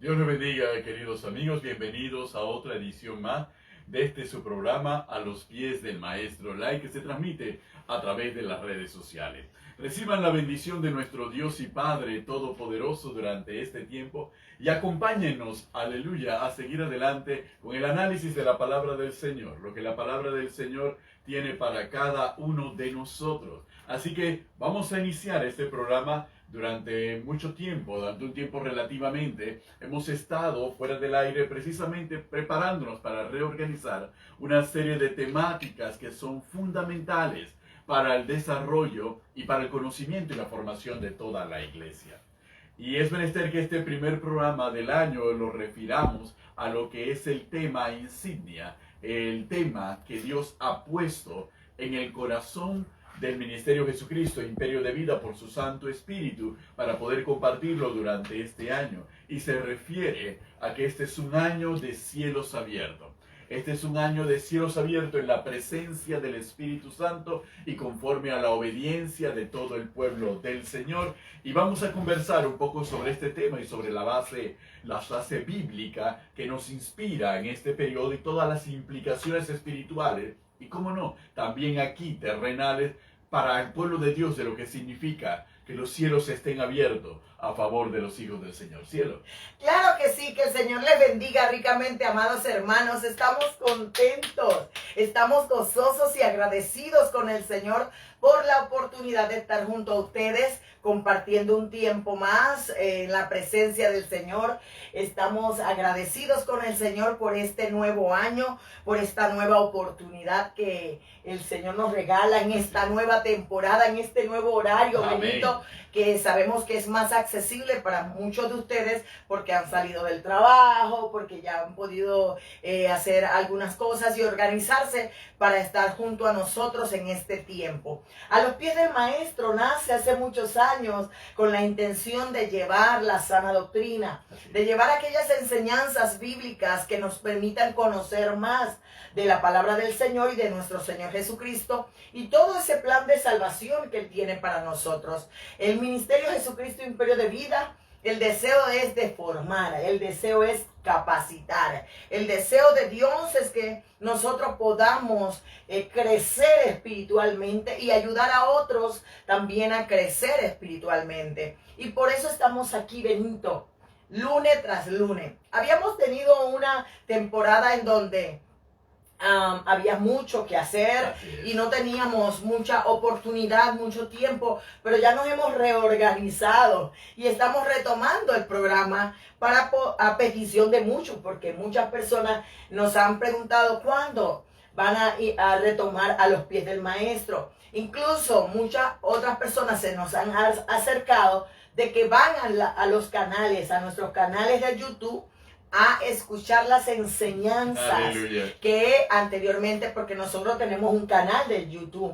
Dios les bendiga, queridos amigos. Bienvenidos a otra edición más de su programa A los pies del Maestro Lai, que se transmite a través de las redes sociales. Reciban la bendición de nuestro Dios y Padre Todopoderoso durante este tiempo y acompáñennos, aleluya, a seguir adelante con el análisis de la palabra del Señor, lo que la palabra del Señor tiene para cada uno de nosotros. Así que vamos a iniciar este programa. Durante mucho tiempo, durante un tiempo relativamente, hemos estado fuera del aire precisamente preparándonos para reorganizar una serie de temáticas que son fundamentales para el desarrollo y para el conocimiento y la formación de toda la iglesia. Y es menester que este primer programa del año lo refiramos a lo que es el tema insignia, el tema que Dios ha puesto en el corazón del Ministerio Jesucristo, Imperio de Vida, por su Santo Espíritu, para poder compartirlo durante este año. Y se refiere a que este es un año de cielos abiertos. Este es un año de cielos abiertos en la presencia del Espíritu Santo y conforme a la obediencia de todo el pueblo del Señor. Y vamos a conversar un poco sobre este tema y sobre la base bíblica que nos inspira en este periodo y todas las implicaciones espirituales y, cómo no, también aquí terrenales para el pueblo de Dios, de lo que significa que los cielos estén abiertos a favor de los hijos del Señor. Cielo. Claro que sí, que el Señor les bendiga ricamente, amados hermanos. Estamos contentos, estamos gozosos y agradecidos con el Señor por la oportunidad de estar junto a ustedes, compartiendo un tiempo más en la presencia del Señor. Estamos agradecidos con el Señor por este nuevo año, por esta nueva oportunidad que el Señor nos regala en esta nueva temporada, en este nuevo horario, bendito, que sabemos que es más accesible para muchos de ustedes porque han salido del trabajo, porque ya han podido hacer algunas cosas y organizarse para estar junto a nosotros en este tiempo. A los pies del Maestro nace hace muchos años con la intención de llevar la sana doctrina, de llevar aquellas enseñanzas bíblicas que nos permitan conocer más de la palabra del Señor y de nuestro Señor Jesucristo y todo ese plan de salvación que Él tiene para nosotros. El Ministerio Jesucristo Imperio de Vida, el deseo es de formar, el deseo es capacitar. El deseo de Dios es que nosotros podamos crecer espiritualmente y ayudar a otros también a crecer espiritualmente. Y por eso estamos aquí, Benito, lunes tras lunes. Habíamos tenido una temporada en donde había mucho que hacer y no teníamos mucha oportunidad, mucho tiempo, pero ya nos hemos reorganizado y estamos retomando el programa a petición de muchos, porque muchas personas nos han preguntado cuándo van a retomar a los pies del Maestro. Incluso muchas otras personas se nos han acercado de que van a los canales, a nuestros canales de YouTube, a escuchar las enseñanzas. Aleluya. Que anteriormente, porque nosotros tenemos un canal de YouTube,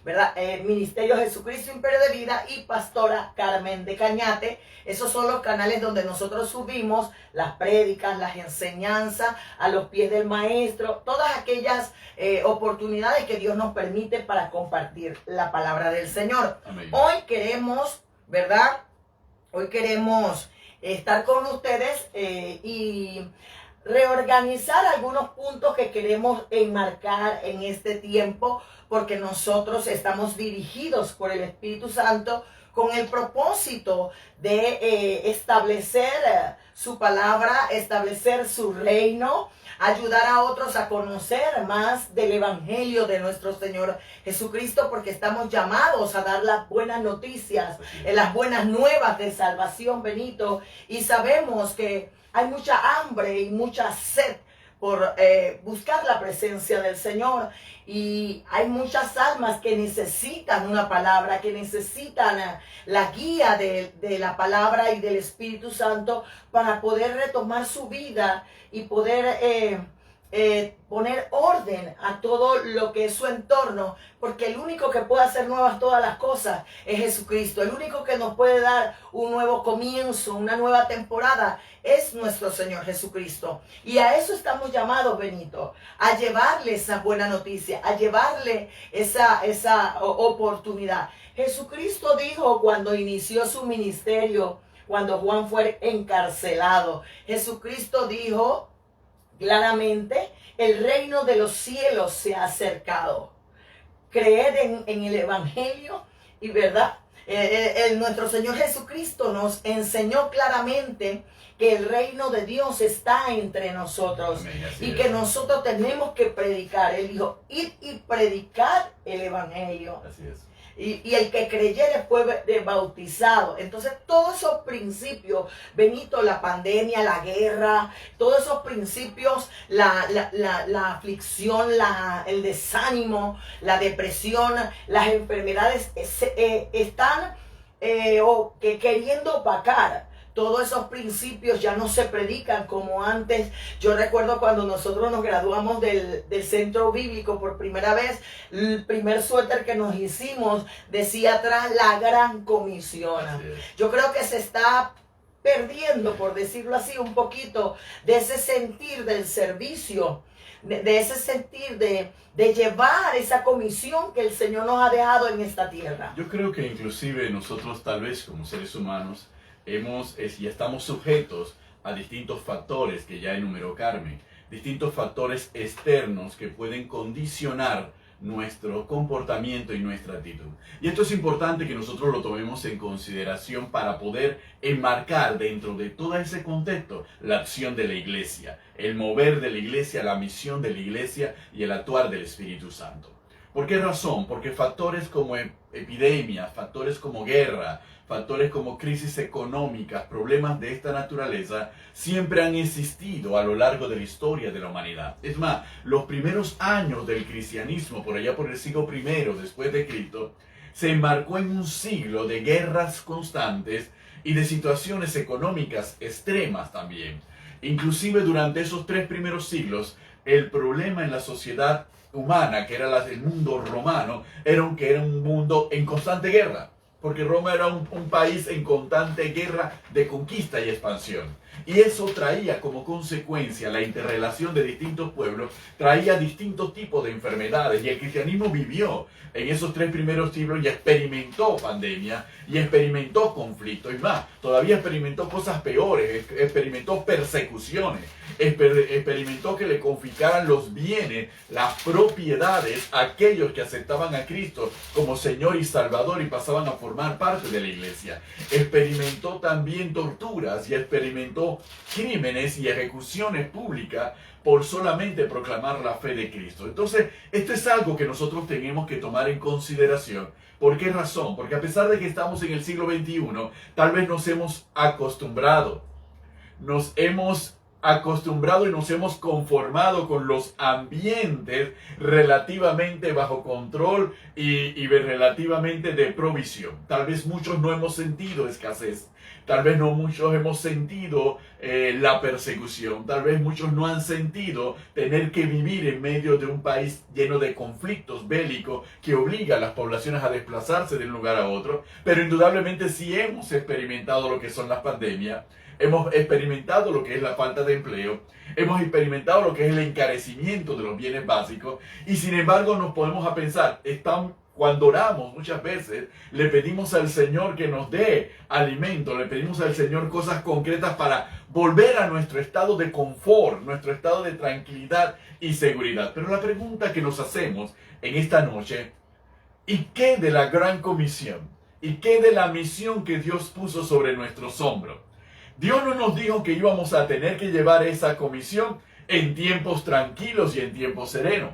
¿verdad? Ministerio Jesucristo Imperio de Vida y Pastora Carmen de Cañate. Esos son los canales donde nosotros subimos las prédicas, las enseñanzas a los pies del Maestro, todas aquellas oportunidades que Dios nos permite para compartir la palabra del Señor. Amén. Hoy queremos, ¿verdad? Hoy queremos estar con ustedes y reorganizar algunos puntos que queremos enmarcar en este tiempo, porque nosotros estamos dirigidos por el Espíritu Santo con el propósito de establecer su palabra, establecer su reino, ayudar a otros a conocer más del Evangelio de nuestro Señor Jesucristo, porque estamos llamados a dar las buenas noticias, las buenas nuevas de salvación, Benito, y sabemos que hay mucha hambre y mucha sed por buscar la presencia del Señor, y hay muchas almas que necesitan una palabra, que necesitan la guía de la palabra y del Espíritu Santo para poder retomar su vida y poder poner orden a todo lo que es su entorno, porque el único que puede hacer nuevas todas las cosas es Jesucristo. El único que nos puede dar un nuevo comienzo, una nueva temporada, es nuestro Señor Jesucristo. Y a eso estamos llamados, Benito, a llevarle esa buena noticia, a llevarle esa oportunidad. Jesucristo dijo cuando inició su ministerio: cuando Juan fue encarcelado. Jesucristo dijo claramente, el reino de los cielos se ha acercado. Creed en el Evangelio y verdad. Nuestro Señor Jesucristo nos enseñó claramente que el reino de Dios está entre nosotros. Amén, y es. que nosotros tenemos que predicar. Él dijo, id y predicar el Evangelio. Así es. Y el que creyere fue bautizado. Entonces todos esos principios, Benito, la pandemia, la guerra, todos esos principios, la aflicción, el desánimo, la depresión, las enfermedades están queriendo opacar. Todos esos principios ya no se predican como antes. Yo recuerdo cuando nosotros nos graduamos del centro bíblico por primera vez, el primer suéter que nos hicimos decía atrás la gran comisión. Yo creo que se está perdiendo, por decirlo así, un poquito de ese sentir del servicio, de ese sentir de llevar esa comisión que el Señor nos ha dejado en esta tierra. Yo creo que inclusive nosotros tal vez como seres humanos y estamos sujetos a distintos factores que ya enumeró Carmen, distintos factores externos que pueden condicionar nuestro comportamiento y nuestra actitud. Y esto es importante que nosotros lo tomemos en consideración para poder enmarcar dentro de todo ese contexto la acción de la iglesia, el mover de la iglesia, la misión de la iglesia y el actuar del Espíritu Santo. ¿Por qué razón? Porque factores como epidemias, factores como guerra, factores como crisis económicas, problemas de esta naturaleza, siempre han existido a lo largo de la historia de la humanidad. Es más, los primeros años del cristianismo, por allá por el siglo I después de Cristo, se enmarcó en un siglo de guerras constantes y de situaciones económicas extremas también. Inclusive durante esos 3 primeros siglos, el problema en la sociedad humana, que era el mundo romano, era un mundo en constante guerra. Porque Roma era un país en constante guerra de conquista y expansión. Y eso traía como consecuencia la interrelación de distintos pueblos, traía distintos tipos de enfermedades. Y el cristianismo vivió en esos 3 primeros siglos y experimentó pandemia, y experimentó conflicto. Y más, todavía experimentó cosas peores, experimentó persecuciones, experimentó que le confiscaran los bienes, las propiedades a aquellos que aceptaban a Cristo como Señor y Salvador y pasaban a formar parte de la iglesia. Experimentó también torturas y experimentó crímenes y ejecuciones públicas por solamente proclamar la fe de Cristo. Entonces, esto es algo que nosotros tenemos que tomar en consideración. ¿Por qué razón? Porque a pesar de que estamos en el siglo XXI, tal vez nos hemos acostumbrado y nos hemos conformado con los ambientes relativamente bajo control y relativamente de provisión. Tal vez muchos no hemos sentido escasez. Tal vez no muchos hemos sentido la persecución. Tal vez muchos no han sentido tener que vivir en medio de un país lleno de conflictos bélicos que obliga a las poblaciones a desplazarse de un lugar a otro. Pero indudablemente sí hemos experimentado lo que son las pandemias. Hemos experimentado lo que es la falta de empleo. Hemos experimentado lo que es el encarecimiento de los bienes básicos. Y sin embargo nos podemos a pensar, cuando oramos muchas veces, le pedimos al Señor que nos dé alimento, le pedimos al Señor cosas concretas para volver a nuestro estado de confort, nuestro estado de tranquilidad y seguridad. Pero la pregunta que nos hacemos en esta noche, ¿y qué de la gran comisión? ¿Y qué de la misión que Dios puso sobre nuestros hombros? Dios no nos dijo que íbamos a tener que llevar esa comisión en tiempos tranquilos y en tiempos serenos.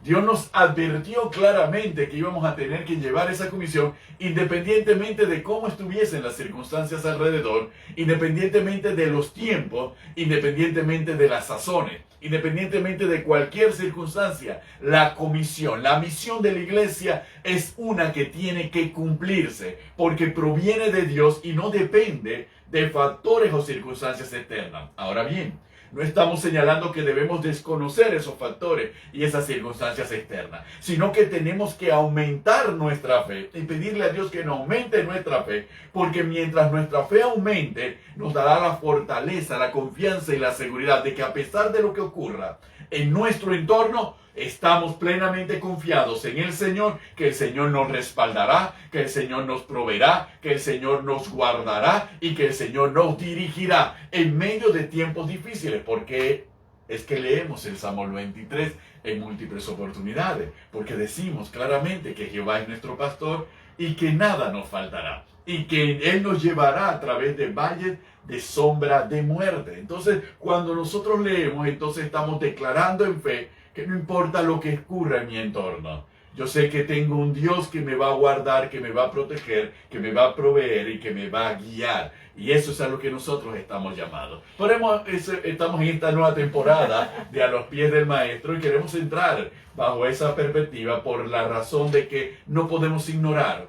Dios nos advirtió claramente que íbamos a tener que llevar esa comisión independientemente de cómo estuviesen las circunstancias alrededor, independientemente de los tiempos, independientemente de las sazones, independientemente de cualquier circunstancia. La comisión, la misión de la iglesia es una que tiene que cumplirse porque proviene de Dios y no depende de factores o circunstancias externas. Ahora bien, no estamos señalando que debemos desconocer esos factores y esas circunstancias externas, sino que tenemos que aumentar nuestra fe y pedirle a Dios que nos aumente nuestra fe, porque mientras nuestra fe aumente, nos dará la fortaleza, la confianza y la seguridad de que a pesar de lo que ocurra en nuestro entorno, estamos plenamente confiados en el Señor, que el Señor nos respaldará, que el Señor nos proveerá, que el Señor nos guardará y que el Señor nos dirigirá en medio de tiempos difíciles, porque es que leemos el Salmo 23 en múltiples oportunidades, porque decimos claramente que Jehová es nuestro pastor y que nada nos faltará, y que Él nos llevará a través de valles de sombra de muerte. Entonces, cuando nosotros leemos, entonces estamos declarando en fe que no importa lo que ocurra en mi entorno, yo sé que tengo un Dios que me va a guardar, que me va a proteger, que me va a proveer y que me va a guiar. Y eso es a lo que nosotros estamos llamados. Estamos en esta nueva temporada de A los Pies del Maestro y queremos entrar bajo esa perspectiva por la razón de que no podemos ignorar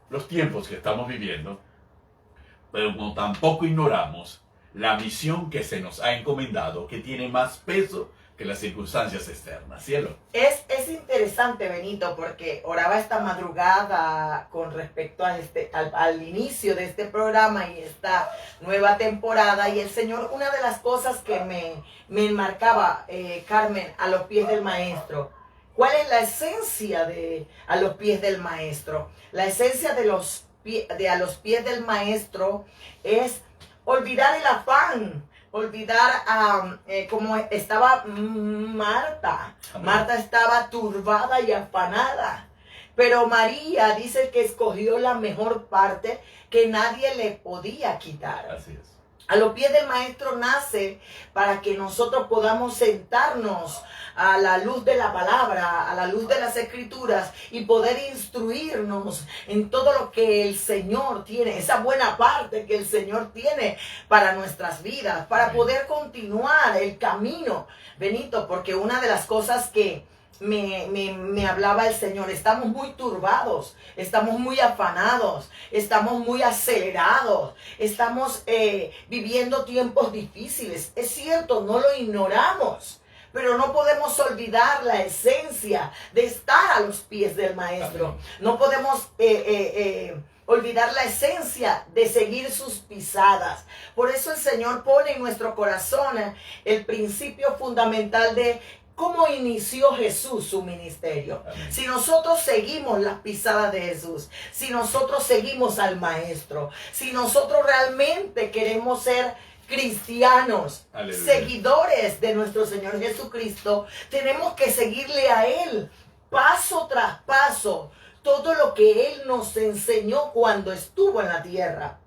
los tiempos que estamos viviendo, pero tampoco ignoramos la misión que se nos ha encomendado, que tiene más peso que las circunstancias externas. Cielo. Es interesante, Benito, porque oraba esta madrugada con respecto a al inicio de este programa y esta nueva temporada, y el Señor, una de las cosas que me enmarcaba, Carmen, a los pies del Maestro. ¿Cuál es la esencia de a los pies del Maestro? La esencia de a los pies del Maestro es olvidar el afán, olvidar cómo estaba Marta. Amén. Marta estaba turbada y afanada. Pero María dice que escogió la mejor parte que nadie le podía quitar. Así es. A los pies del Maestro nace para que nosotros podamos sentarnos a la luz de la palabra, a la luz de las Escrituras y poder instruirnos en todo lo que el Señor tiene, esa buena parte que el Señor tiene para nuestras vidas, para poder continuar el camino, Benito, porque una de las cosas que me hablaba el Señor, estamos muy turbados, estamos muy afanados, estamos muy acelerados, estamos viviendo tiempos difíciles. Es cierto, no lo ignoramos, pero no podemos olvidar la esencia de estar a los pies del Maestro. No podemos olvidar la esencia de seguir sus pisadas. Por eso el Señor pone en nuestro corazón el principio fundamental de ¿cómo inició Jesús su ministerio? Amén. Si nosotros seguimos las pisadas de Jesús, si nosotros seguimos al Maestro, si nosotros realmente queremos ser cristianos, Aleluya, seguidores de nuestro Señor Jesucristo, tenemos que seguirle a Él paso tras paso, todo lo que Él nos enseñó cuando estuvo en la tierra.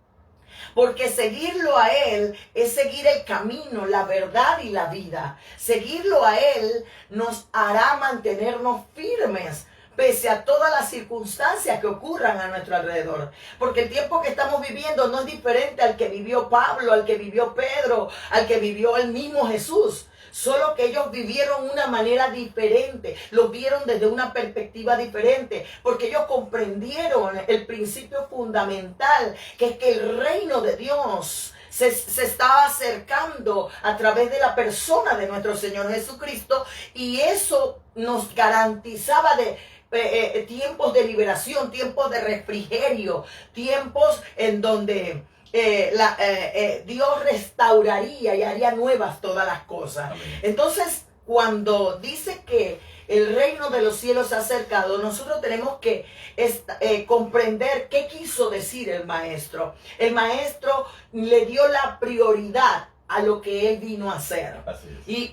Porque seguirlo a Él es seguir el camino, la verdad y la vida. Seguirlo a Él nos hará mantenernos firmes pese a todas las circunstancias que ocurran a nuestro alrededor. Porque el tiempo que estamos viviendo no es diferente al que vivió Pablo, al que vivió Pedro, al que vivió el mismo Jesús. Solo que ellos vivieron una manera diferente, lo vieron desde una perspectiva diferente, porque ellos comprendieron el principio fundamental, que es que el reino de Dios se estaba acercando a través de la persona de nuestro Señor Jesucristo, y eso nos garantizaba de tiempos de liberación, tiempos de refrigerio, tiempos en donde Dios restauraría y haría nuevas todas las cosas. Amén. Entonces, cuando dice que el reino de los cielos se ha acercado, nosotros tenemos que comprender qué quiso decir el Maestro. El Maestro le dio la prioridad a lo que Él vino a hacer. Así es.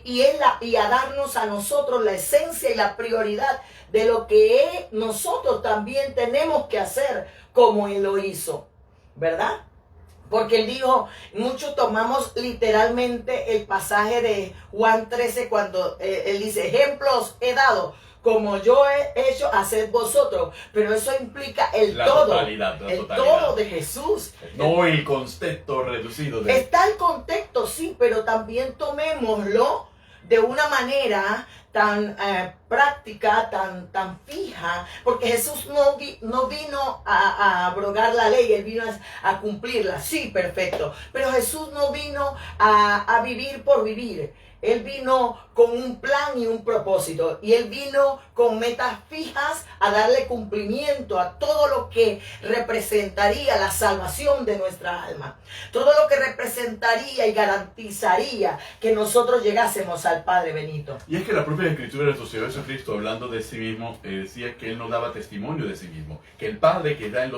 Y a darnos a nosotros la esencia y la prioridad de lo que nosotros también tenemos que hacer como Él lo hizo, ¿verdad? Porque Él dijo, muchos tomamos literalmente el pasaje de Juan 13 cuando Él dice, ejemplos he dado, como yo he hecho, haced vosotros. Pero eso implica el todo, el todo de Jesús. No el contexto reducido de... Está el contexto, sí, pero también tomémoslo de una manera tan práctica, tan fija, porque Jesús no vino a abrogar la ley, Él vino a cumplirla, sí, perfecto, pero Jesús no vino a vivir por vivir. Él vino con un plan y un propósito. Y Él vino con metas fijas a darle cumplimiento a todo lo que representaría la salvación de nuestra alma. Todo lo que representaría y garantizaría que nosotros llegásemos al Padre Benito. Y es que la propia Escritura de nuestro Señor Jesucristo, hablando de sí mismo, decía que Él no daba testimonio de sí mismo. Que el Padre que está en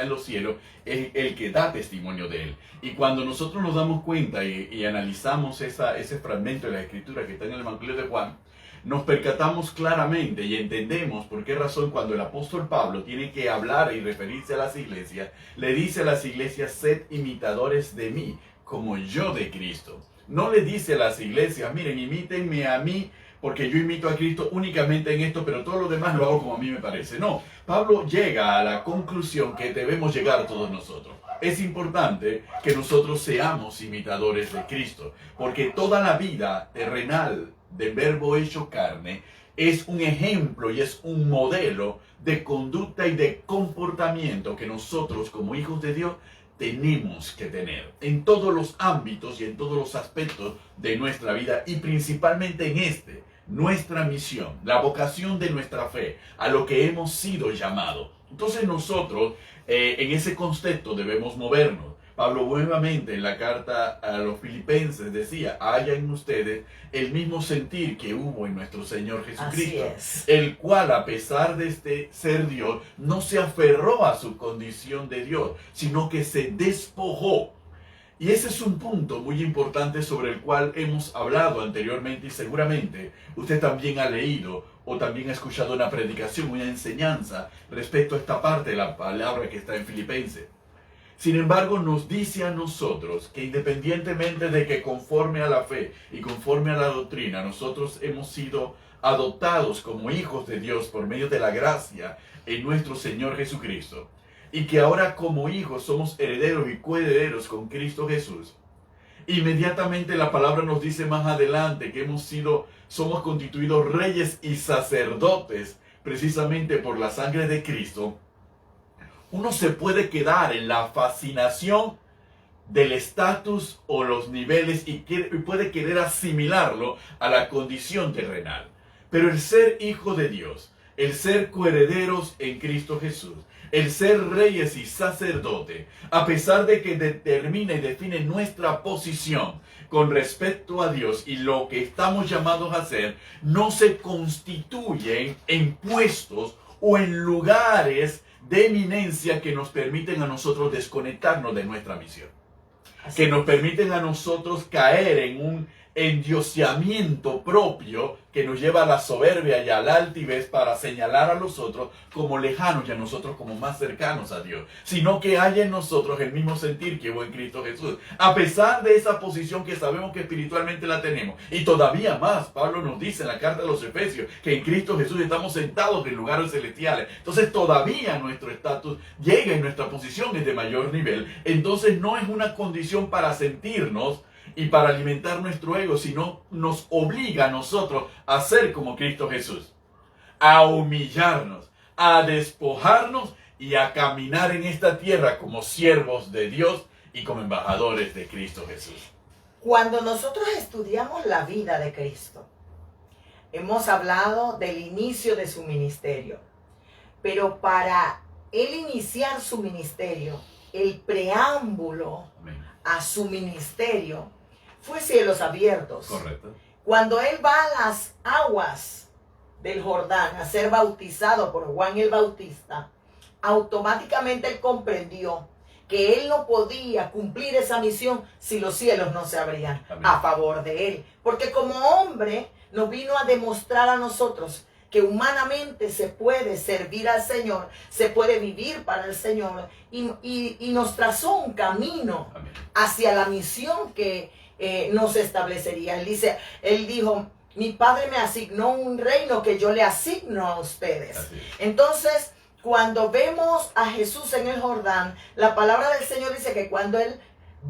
los cielos es el que da testimonio de Él. Y cuando nosotros nos damos cuenta y analizamos ese fragmento de la Escritura que está en el Evangelio de Juan, nos percatamos claramente y entendemos por qué razón cuando el apóstol Pablo tiene que hablar y referirse a las iglesias, le dice a las iglesias: sed imitadores de mí, como yo de Cristo. No le dice a las iglesias: miren, imítenme a mí, porque yo imito a Cristo únicamente en esto, pero todo lo demás lo hago como a mí me parece. No, Pablo llega a la conclusión que debemos llegar todos nosotros. Es importante que nosotros seamos imitadores de Cristo, porque toda la vida terrenal del Verbo hecho carne es un ejemplo y es un modelo de conducta y de comportamiento que nosotros como hijos de Dios tenemos que tener en todos los ámbitos y en todos los aspectos de nuestra vida, y principalmente en nuestra misión, la vocación de nuestra fe, a lo que hemos sido llamados. Entonces nosotros en ese contexto debemos movernos. Pablo nuevamente en la carta a los Filipenses decía: haya en ustedes el mismo sentir que hubo en nuestro Señor Jesucristo, el cual, a pesar de ser Dios, no se aferró a su condición de Dios, sino que se despojó. Y ese es un punto muy importante sobre el cual hemos hablado anteriormente, y seguramente usted también ha leído o también ha escuchado una predicación, una enseñanza respecto a esta parte de la palabra que está en Filipenses. Sin embargo, nos dice a nosotros que independientemente de que conforme a la fe y conforme a la doctrina, nosotros hemos sido adoptados como hijos de Dios por medio de la gracia en nuestro Señor Jesucristo, y que ahora como hijos somos herederos y coherederos con Cristo Jesús. Inmediatamente la palabra nos dice más adelante que somos constituidos reyes y sacerdotes precisamente por la sangre de Cristo. Uno se puede quedar en la fascinación del estatus o los niveles y puede querer asimilarlo a la condición terrenal. Pero el ser hijo de Dios, el ser coherederos en Cristo Jesús, el ser reyes y sacerdotes, a pesar de que determina y define nuestra posición con respecto a Dios y lo que estamos llamados a hacer, no se constituyen en puestos o en lugares de eminencia que nos permiten a nosotros desconectarnos de nuestra misión, que nos permiten a nosotros caer en un endioseamiento propio que nos lleva a la soberbia y a la altivez para señalar a los otros como lejanos y a nosotros como más cercanos a Dios, sino que haya en nosotros el mismo sentir que hubo en Cristo Jesús, a pesar de esa posición que sabemos que espiritualmente la tenemos. Y todavía más, Pablo nos dice en la carta de los Efesios que en Cristo Jesús estamos sentados en lugares celestiales. Entonces todavía nuestro estatus llega y nuestra posición es de mayor nivel. Entonces no es una condición para sentirnos y para alimentar nuestro ego, sino nos obliga a nosotros a ser como Cristo Jesús, a humillarnos, a despojarnos y a caminar en esta tierra como siervos de Dios y como embajadores de Cristo Jesús. Cuando nosotros estudiamos la vida de Cristo, hemos hablado del inicio de su ministerio, pero para él iniciar su ministerio, el preámbulo a su ministerio fue cielos abiertos. Correcto. Cuando él va a las aguas del Jordán a ser bautizado por Juan el Bautista, automáticamente él comprendió que él no podía cumplir esa misión si los cielos no se abrían a favor de él. Porque como hombre nos vino a demostrar a nosotros que humanamente se puede servir al Señor, se puede vivir para el Señor, y nos trazó un camino hacia la misión que nos establecería. Él dijo, mi Padre me asignó un reino que yo le asigno a ustedes. Entonces, cuando vemos a Jesús en el Jordán, la palabra del Señor dice que cuando él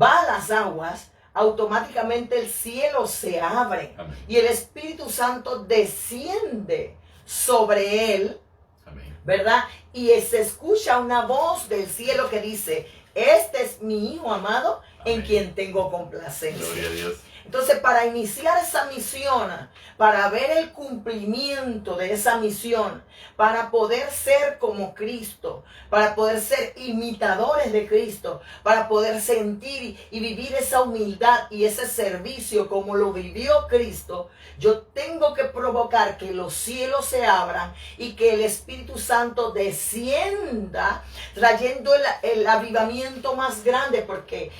va a las aguas, automáticamente el cielo se abre. Amén. Y el Espíritu Santo desciende sobre él, amén, ¿verdad? Y se escucha una voz del cielo que dice, este es mi Hijo amado, amén, en quien tengo complacencia. Gloria a Dios. Entonces, para iniciar esa misión, para ver el cumplimiento de esa misión, para poder ser como Cristo, para poder ser imitadores de Cristo, para poder sentir y vivir esa humildad y ese servicio como lo vivió Cristo, yo tengo que provocar que los cielos se abran y que el Espíritu Santo descienda, trayendo el avivamiento más grande, porque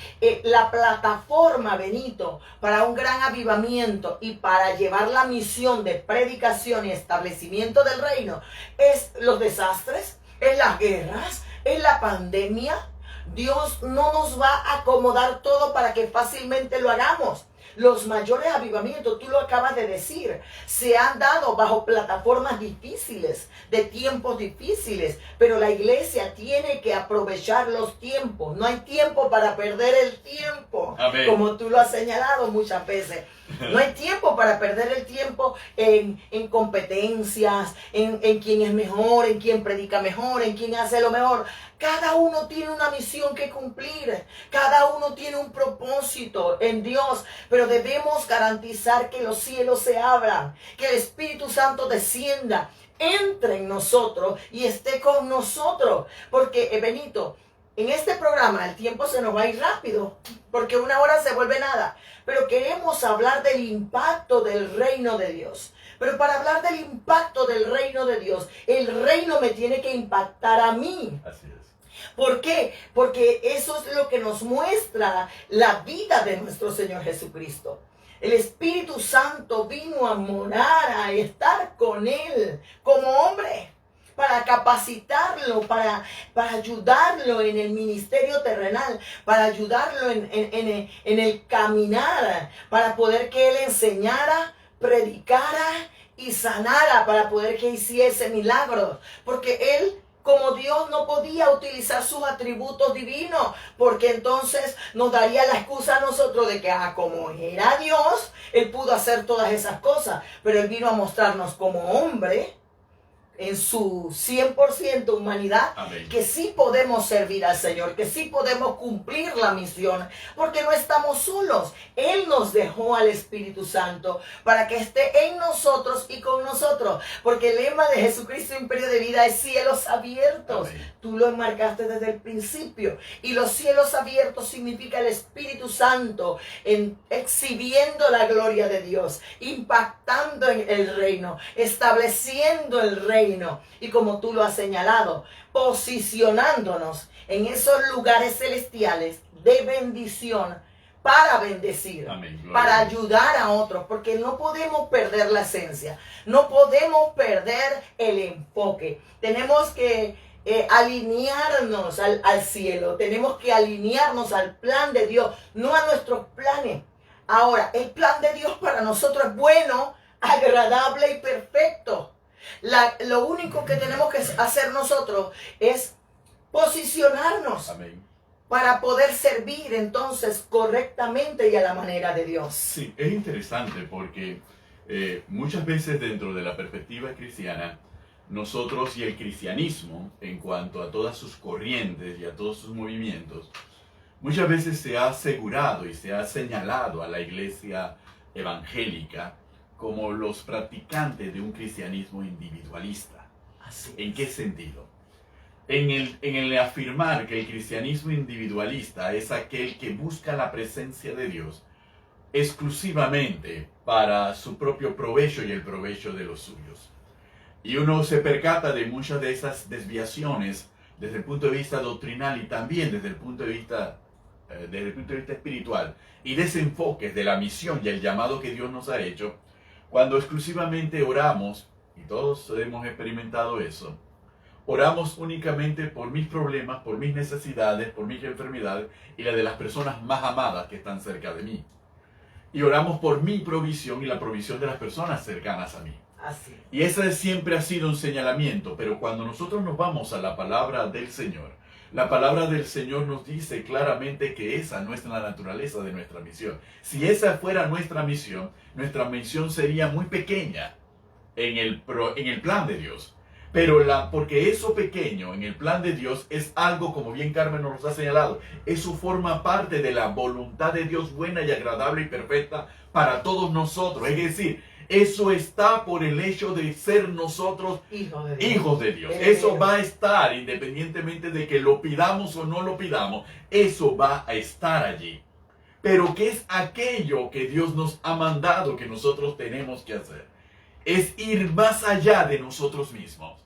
la plataforma, Benito, para un gran avivamiento y para llevar la misión de predicación y establecimiento del reino es los desastres, es las guerras, es la pandemia. Dios no nos va a acomodar todo para que fácilmente lo hagamos. Los mayores avivamientos, tú lo acabas de decir, se han dado bajo plataformas difíciles, de tiempos difíciles, pero la iglesia tiene que aprovechar los tiempos. No hay tiempo para perder el tiempo. Amén. Como tú lo has señalado muchas veces. No hay tiempo para perder el tiempo en competencias, en quién es mejor, en quién predica mejor, en quién hace lo mejor. Cada uno tiene una misión que cumplir. Cada uno tiene un propósito en Dios. Pero debemos garantizar que los cielos se abran, que el Espíritu Santo descienda, entre en nosotros y esté con nosotros. Porque, Benito, en este programa el tiempo se nos va a ir rápido, porque una hora se vuelve nada. Pero queremos hablar del impacto del reino de Dios. Pero para hablar del impacto del reino de Dios, el reino me tiene que impactar a mí. Así es. ¿Por qué? Porque eso es lo que nos muestra la vida de nuestro Señor Jesucristo. El Espíritu Santo vino a morar, a estar con Él como hombre, para capacitarlo, para ayudarlo en el ministerio terrenal, para ayudarlo en el caminar, para poder que Él enseñara, predicara y sanara, para poder que hiciese milagros. Porque Él, como Dios, no podía utilizar sus atributos divinos, porque entonces nos daría la excusa a nosotros de que, como era Dios, Él pudo hacer todas esas cosas. Pero Él vino a mostrarnos como hombre, en su 100% humanidad, amén, que sí podemos servir al Señor, que sí podemos cumplir la misión, porque no estamos solos. Él nos dejó al Espíritu Santo para que esté en nosotros y con nosotros, porque el lema de Jesucristo Imperio de Vida es cielos abiertos. Amén. Tú lo enmarcaste desde el principio, y los cielos abiertos significa el Espíritu Santo exhibiendo la gloria de Dios, impactando en el reino, estableciendo el reino. Y como tú lo has señalado, posicionándonos en esos lugares celestiales de bendición para bendecir, amén, para ayudar a otros, porque no podemos perder la esencia, no podemos perder el enfoque. Tenemos que alinearnos al cielo, tenemos que alinearnos al plan de Dios, no a nuestros planes. Ahora, el plan de Dios para nosotros es bueno, agradable y perfecto. Lo único que tenemos que hacer nosotros es posicionarnos, amén, para poder servir entonces correctamente y a la manera de Dios. Sí, es interesante porque muchas veces dentro de la perspectiva cristiana, nosotros y el cristianismo, en cuanto a todas sus corrientes y a todos sus movimientos, muchas veces se ha asegurado y se ha señalado a la iglesia evangélica como los practicantes de un cristianismo individualista. ¿En qué sentido? En el afirmar que el cristianismo individualista es aquel que busca la presencia de Dios exclusivamente para su propio provecho y el provecho de los suyos. Y uno se percata de muchas de esas desviaciones desde el punto de vista doctrinal y también desde el punto de vista espiritual, y desenfoques de la misión y el llamado que Dios nos ha hecho, cuando exclusivamente oramos, y todos hemos experimentado eso, oramos únicamente por mis problemas, por mis necesidades, por mis enfermedades y la de las personas más amadas que están cerca de mí. Y oramos por mi provisión y la provisión de las personas cercanas a mí. Así. Y ese siempre ha sido un señalamiento, pero cuando nosotros nos vamos a la palabra del Señor, la palabra del Señor nos dice claramente que esa no es la naturaleza de nuestra misión. Si esa fuera nuestra misión sería muy pequeña en el plan de Dios. Pero porque eso pequeño en el plan de Dios es algo, como bien Carmen nos ha señalado, eso forma parte de la voluntad de Dios buena y agradable y perfecta para todos nosotros. Es decir, eso está por el hecho de ser nosotros hijos de Dios. Eso va a estar independientemente de que lo pidamos o no lo pidamos. Eso va a estar allí. Pero ¿qué es aquello que Dios nos ha mandado que nosotros tenemos que hacer? Es ir más allá de nosotros mismos.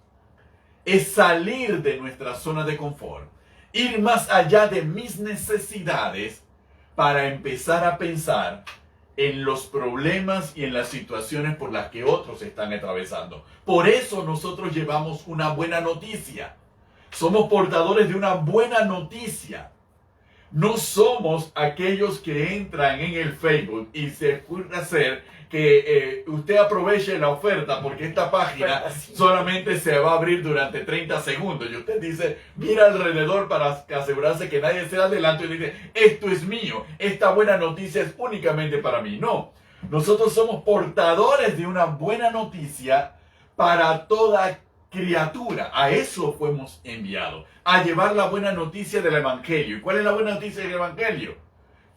Es salir de nuestra zona de confort. Ir más allá de mis necesidades para empezar a pensar en los problemas y en las situaciones por las que otros están atravesando. Por eso nosotros llevamos una buena noticia. Somos portadores de una buena noticia. No somos aquellos que entran en el Facebook y se ocurre hacer que usted aproveche la oferta porque esta página solamente se va a abrir durante 30 segundos. Y usted dice, mira alrededor para asegurarse que nadie se adelante y dice, esto es mío, esta buena noticia es únicamente para mí. No, nosotros somos portadores de una buena noticia para toda criatura. A eso fuimos enviados, a llevar la buena noticia del Evangelio. ¿Y cuál es la buena noticia del Evangelio?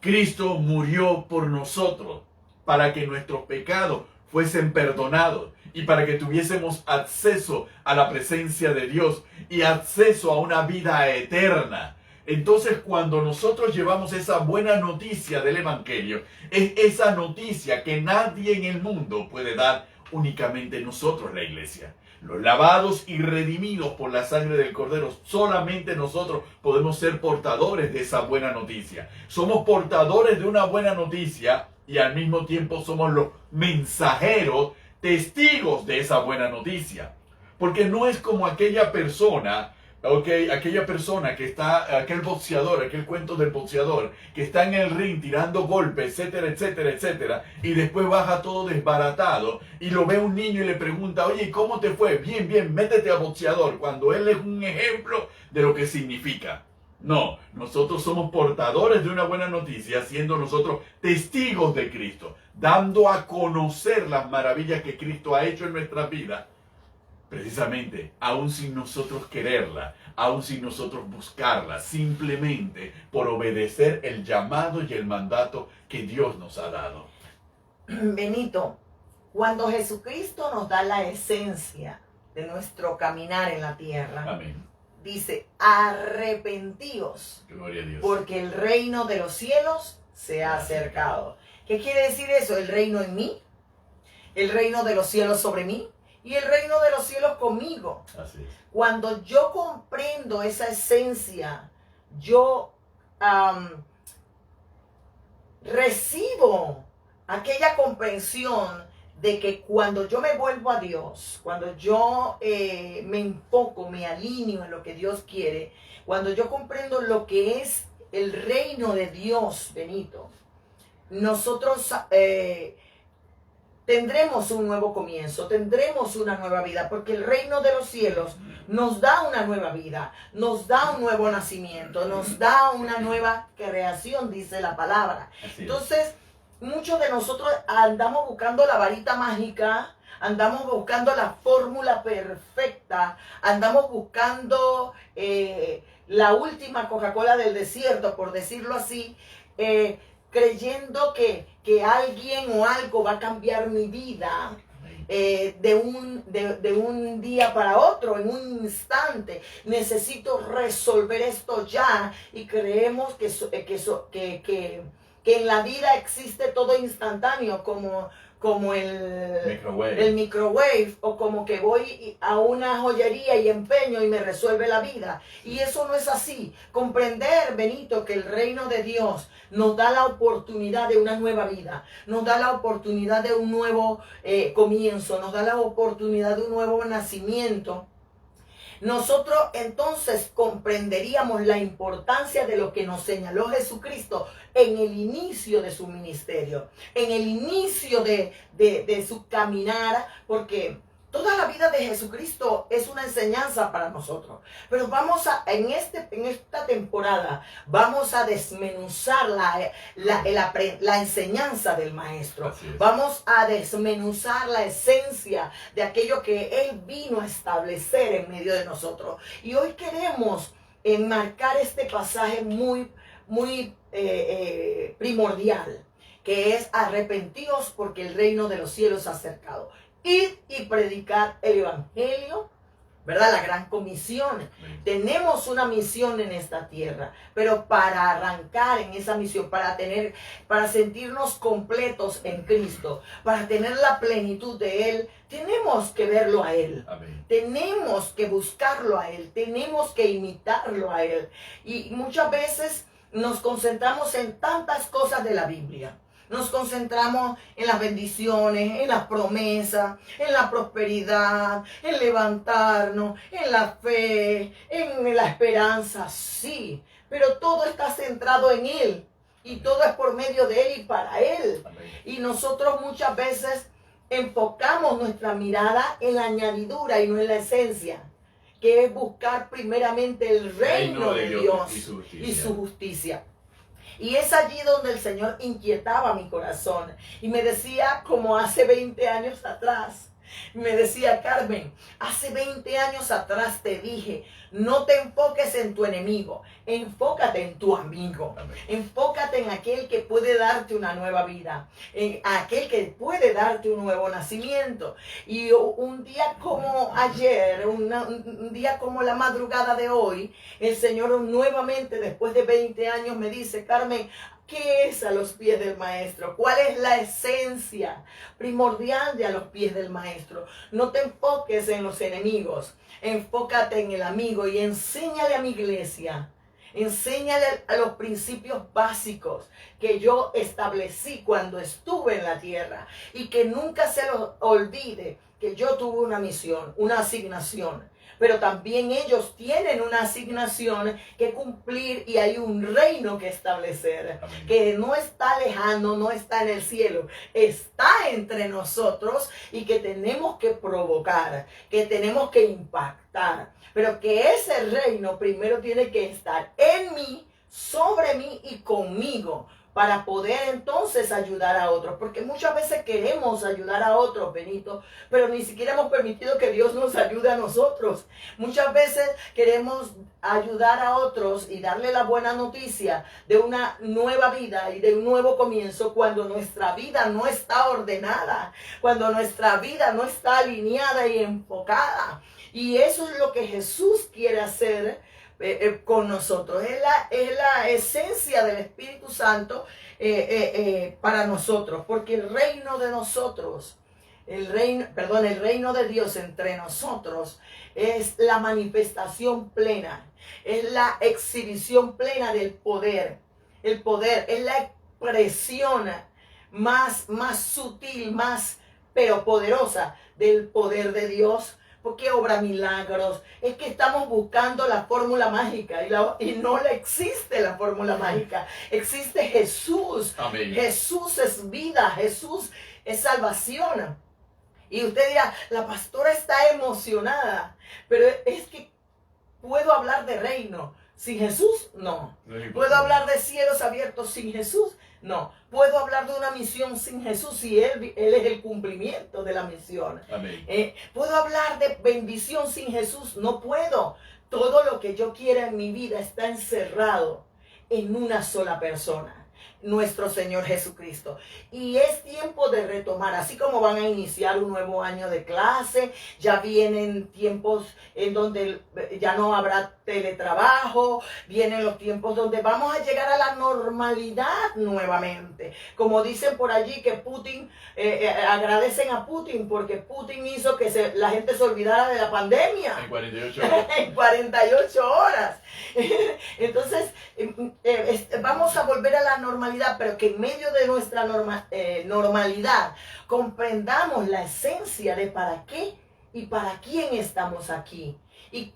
Cristo murió por nosotros para que nuestros pecados fuesen perdonados y para que tuviésemos acceso a la presencia de Dios y acceso a una vida eterna. Entonces, cuando nosotros llevamos esa buena noticia del Evangelio, es esa noticia que nadie en el mundo puede dar, únicamente nosotros, la iglesia. Los lavados y redimidos por la sangre del Cordero, solamente nosotros podemos ser portadores de esa buena noticia. Somos portadores de una buena noticia y al mismo tiempo somos los mensajeros, testigos de esa buena noticia. Porque no es como aquella persona, aquella persona que está, aquel boxeador, aquel cuento del boxeador, que está en el ring tirando golpes, etcétera, etcétera, etcétera, y después baja todo desbaratado, y lo ve un niño y le pregunta, oye, ¿cómo te fue? Bien, bien, métete a boxeador, cuando él es un ejemplo de lo que significa. No, nosotros somos portadores de una buena noticia, siendo nosotros testigos de Cristo, dando a conocer las maravillas que Cristo ha hecho en nuestras vidas. Precisamente, aún sin nosotros quererla, aún sin nosotros buscarla, simplemente por obedecer el llamado y el mandato que Dios nos ha dado. Benito, cuando Jesucristo nos da la esencia de nuestro caminar en la tierra, Amén. Dice, arrepentíos, Gloria a Dios, porque el reino de los cielos se ha acercado. ¿Qué quiere decir eso? El reino en mí, el reino de los cielos sobre mí, y el reino de los cielos conmigo. Así es. Cuando yo comprendo esa esencia, yo recibo aquella comprensión de que cuando yo me vuelvo a Dios, cuando yo me enfoco, me alineo en lo que Dios quiere, cuando yo comprendo lo que es el reino de Dios, Benito, nosotros tendremos un nuevo comienzo, tendremos una nueva vida, porque el reino de los cielos nos da una nueva vida, nos da un nuevo nacimiento, nos da una nueva creación, dice la palabra. Entonces, muchos de nosotros andamos buscando la varita mágica, andamos buscando la fórmula perfecta, andamos buscando la última Coca-Cola del desierto, por decirlo así, creyendo que alguien o algo va a cambiar mi vida de un día para otro, en un instante. Necesito resolver esto ya, y creemos que en la vida existe todo instantáneo, como el microwave, o como que voy a una joyería y empeño y me resuelve la vida. Y eso no es así. Comprender, Benito, que el reino de Dios nos da la oportunidad de una nueva vida, nos da la oportunidad de un nuevo comienzo, nos da la oportunidad de un nuevo nacimiento. Nosotros entonces comprenderíamos la importancia de lo que nos señaló Jesucristo en el inicio de su ministerio, en el inicio de su caminar, porque Toda la vida de Jesucristo es una enseñanza para nosotros. Pero en esta temporada, vamos a desmenuzar la enseñanza del Maestro. Vamos a desmenuzar la esencia de aquello que Él vino a establecer en medio de nosotros. Y hoy queremos enmarcar este pasaje muy primordial, que es: arrepentidos porque el reino de los cielos se ha acercado. Ir y predicar el evangelio, ¿verdad? La gran comisión. Tenemos una misión en esta tierra, pero para arrancar en esa misión, para sentirnos completos en Cristo, para tener la plenitud de Él, tenemos que verlo a Él. Amén. Tenemos que buscarlo a Él, tenemos que imitarlo a Él. Y muchas veces nos concentramos en tantas cosas de la Biblia. Nos concentramos en las bendiciones, en las promesas, en la prosperidad, en levantarnos, en la fe, en la esperanza, sí. Pero todo está centrado en Él. Y todo es por medio de Él y para Él. Y nosotros muchas veces enfocamos nuestra mirada en la añadidura y no en la esencia, que es buscar primeramente el reino de Dios y su justicia. Y es allí donde el Señor inquietaba mi corazón. Y me decía, como hace 20 años atrás, me decía: Carmen, hace 20 años atrás te dije, no te enfoques en tu enemigo, enfócate en tu amigo. Amén. Enfócate en aquel que puede darte una nueva vida, en aquel que puede darte un nuevo nacimiento. Y un día como ayer, un día como la madrugada de hoy, el Señor nuevamente, después de 20 años, me dice: Carmen, ¿qué es a los pies del Maestro? ¿Cuál es la esencia primordial de a los pies del Maestro? No te enfoques en los enemigos, enfócate en el amigo y enséñale a mi iglesia, enséñale a los principios básicos que yo establecí cuando estuve en la tierra, y que nunca se los olvide que yo tuve una misión, una asignación. Pero también ellos tienen una asignación que cumplir, y hay un reino que establecer. Amén. Que no está lejano, no está en el cielo, está entre nosotros, y que tenemos que provocar, que tenemos que impactar. Pero que ese reino primero tiene que estar en mí, sobre mí y conmigo, para poder entonces ayudar a otros. Porque muchas veces queremos ayudar a otros, Benito, pero ni siquiera hemos permitido que Dios nos ayude a nosotros. Muchas veces queremos ayudar a otros y darle la buena noticia de una nueva vida y de un nuevo comienzo, cuando nuestra vida no está ordenada, cuando nuestra vida no está alineada y enfocada. Y eso es lo que Jesús quiere hacer con nosotros. Es la esencia del Espíritu Santo para nosotros, porque el reino de nosotros, el reino de Dios entre nosotros es la manifestación plena, es la exhibición plena del poder. El poder es la expresión más sutil, pero poderosa del poder de Dios. Porque obra milagros. Es que estamos buscando la fórmula mágica, y no existe la fórmula mágica. Existe Jesús. Amén. Jesús es vida, Jesús es salvación. Y usted dirá: la pastora está emocionada, pero es que ¿puedo hablar de reino sin Jesús? No. ¿Puedo hablar de cielos abiertos sin Jesús? No. ¿Puedo hablar de una misión sin Jesús si Él es el cumplimiento de la misión? Amén. ¿Puedo hablar de bendición sin Jesús? No puedo. Todo lo que yo quiera en mi vida está encerrado en una sola persona: nuestro Señor Jesucristo. Y es tiempo de retomar, así como van a iniciar un nuevo año de clase, ya vienen tiempos en donde ya no habrá teletrabajo, vienen los tiempos donde vamos a llegar a la normalidad nuevamente. Como dicen por allí que Putin, agradecen a Putin porque Putin hizo que la gente se olvidara de la pandemia. En 48 horas. En 48 horas. Entonces, vamos a volver a la normalidad, pero que en medio de nuestra normalidad comprendamos la esencia de para qué y para quién estamos aquí, y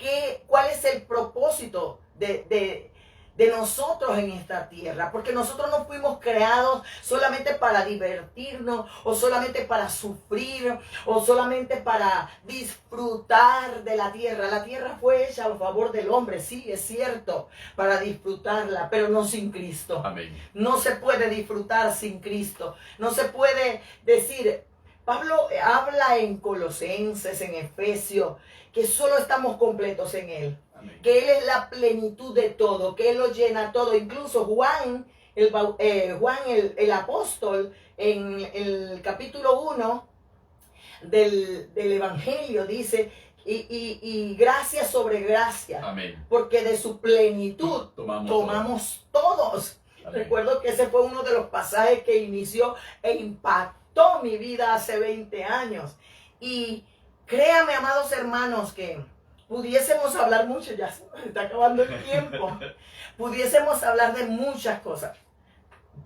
cuál es el propósito de de nosotros en esta tierra, porque nosotros no fuimos creados solamente para divertirnos o solamente para sufrir o solamente para disfrutar de la tierra. La tierra fue hecha a favor del hombre, sí, es cierto, para disfrutarla, pero no sin Cristo. Amén. No se puede disfrutar sin Cristo. No se puede decir, Pablo habla en Colosenses, en Efesios, que solo estamos completos en Él. Amén. Que Él es la plenitud de todo, que Él lo llena todo. Incluso Juan, el apóstol, en el capítulo 1 del Evangelio dice, y gracia sobre gracia. Amén. Porque de su plenitud tomamos todos. Amén. Recuerdo que ese fue uno de los pasajes que inició e impactó mi vida hace 20 años. Y créame, amados hermanos, que pudiésemos hablar mucho, ya se nos está acabando el tiempo, pudiésemos hablar de muchas cosas.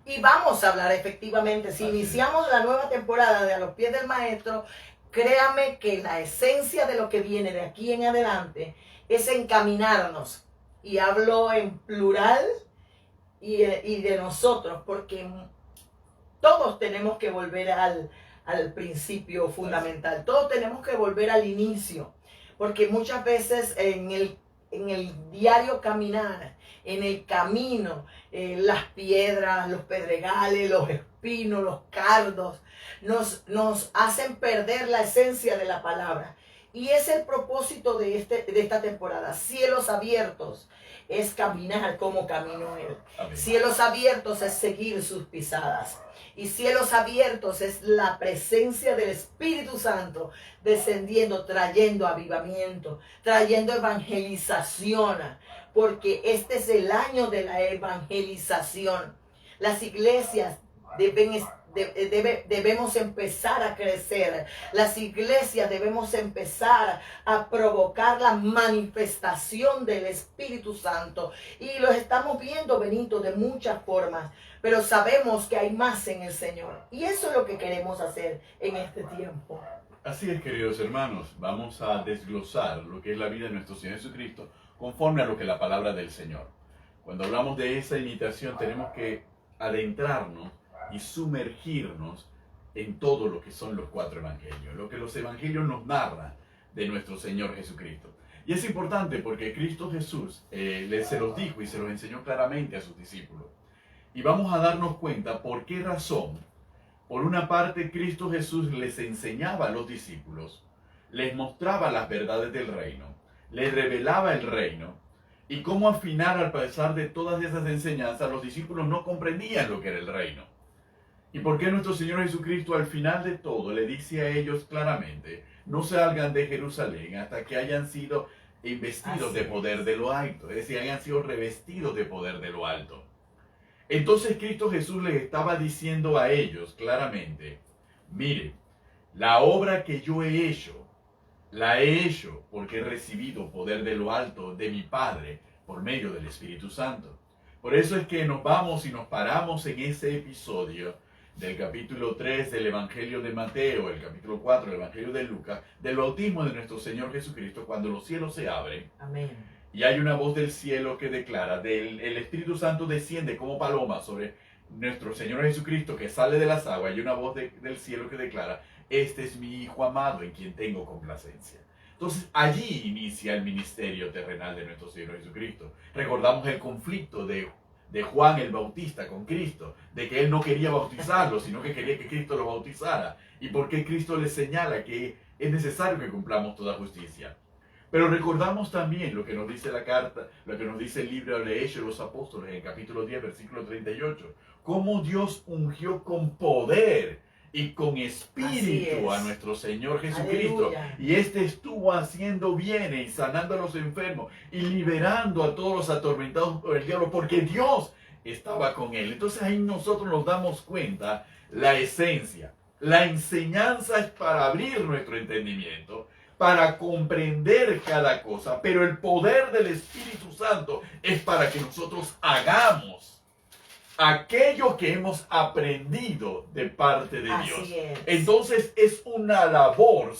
Y vamos a hablar efectivamente, si iniciamos la nueva temporada de A los Pies del Maestro, créame que la esencia de lo que viene de aquí en adelante es encaminarnos. Y hablo en plural y de nosotros, porque todos tenemos que volver al principio fundamental, todos tenemos que volver al inicio. Porque muchas veces en el diario caminar, en el camino, las piedras, los pedregales, los espinos, los cardos, nos hacen perder la esencia de la palabra. Y es el propósito de esta temporada. Cielos abiertos es caminar como caminó Él. Amén. Cielos abiertos es seguir sus pisadas. Y cielos abiertos es la presencia del Espíritu Santo descendiendo, trayendo avivamiento, trayendo evangelización, porque este es el año de la evangelización. Las iglesias debemos empezar a crecer. Las iglesias debemos empezar a provocar la manifestación del Espíritu Santo. Y lo estamos viendo, Benito, de muchas formas. Pero sabemos que hay más en el Señor. Y eso es lo que queremos hacer en este tiempo. Así es, queridos hermanos, vamos a desglosar lo que es la vida de nuestro Señor Jesucristo conforme a lo que es la palabra del Señor. Cuando hablamos de esa imitación tenemos que adentrarnos y sumergirnos en todo lo que son los 4 evangelios, lo que los evangelios nos narran de nuestro Señor Jesucristo. Y es importante porque Cristo Jesús se los dijo y se los enseñó claramente a sus discípulos. Y vamos a darnos cuenta por qué razón. Por una parte, Cristo Jesús les enseñaba a los discípulos, les mostraba las verdades del reino, les revelaba el reino, y cómo al final, al pesar de todas esas enseñanzas, los discípulos no comprendían lo que era el reino. Y por qué nuestro Señor Jesucristo al final de todo le dice a ellos claramente, no salgan de Jerusalén hasta que hayan sido investidos de poder de lo alto, es decir, hayan sido revestidos de poder de lo alto. Entonces Cristo Jesús les estaba diciendo a ellos claramente, mire, la obra que yo he hecho, la he hecho porque he recibido poder de lo alto de mi Padre por medio del Espíritu Santo. Por eso es que nos vamos y nos paramos en ese episodio del capítulo 3 del Evangelio de Mateo, el capítulo 4 del Evangelio de Lucas, del bautismo de nuestro Señor Jesucristo, cuando los cielos se abren. Amén. Y hay una voz del cielo que declara, el Espíritu Santo desciende como paloma sobre nuestro Señor Jesucristo que sale de las aguas. Y una voz del cielo que declara, este es mi Hijo amado en quien tengo complacencia. Entonces allí inicia el ministerio terrenal de nuestro Señor Jesucristo. Recordamos el conflicto de Juan el Bautista con Cristo, de que él no quería bautizarlo, sino que quería que Cristo lo bautizara. Y por qué Cristo le señala que es necesario que cumplamos toda justicia. Pero recordamos también lo que nos dice la carta, lo que nos dice el libro de Hechos de los Apóstoles, en el capítulo 10, versículo 38. Cómo Dios ungió con poder y con espíritu a nuestro Señor Jesucristo. Aleluya. Y este estuvo haciendo bienes y sanando a los enfermos y liberando a todos los atormentados por el diablo, porque Dios estaba con él. Entonces ahí nosotros nos damos cuenta la esencia. La enseñanza es para abrir nuestro entendimiento, para comprender cada cosa, pero el poder del Espíritu Santo es para que nosotros hagamos aquello que hemos aprendido de parte de Dios. Así es. Entonces es una labor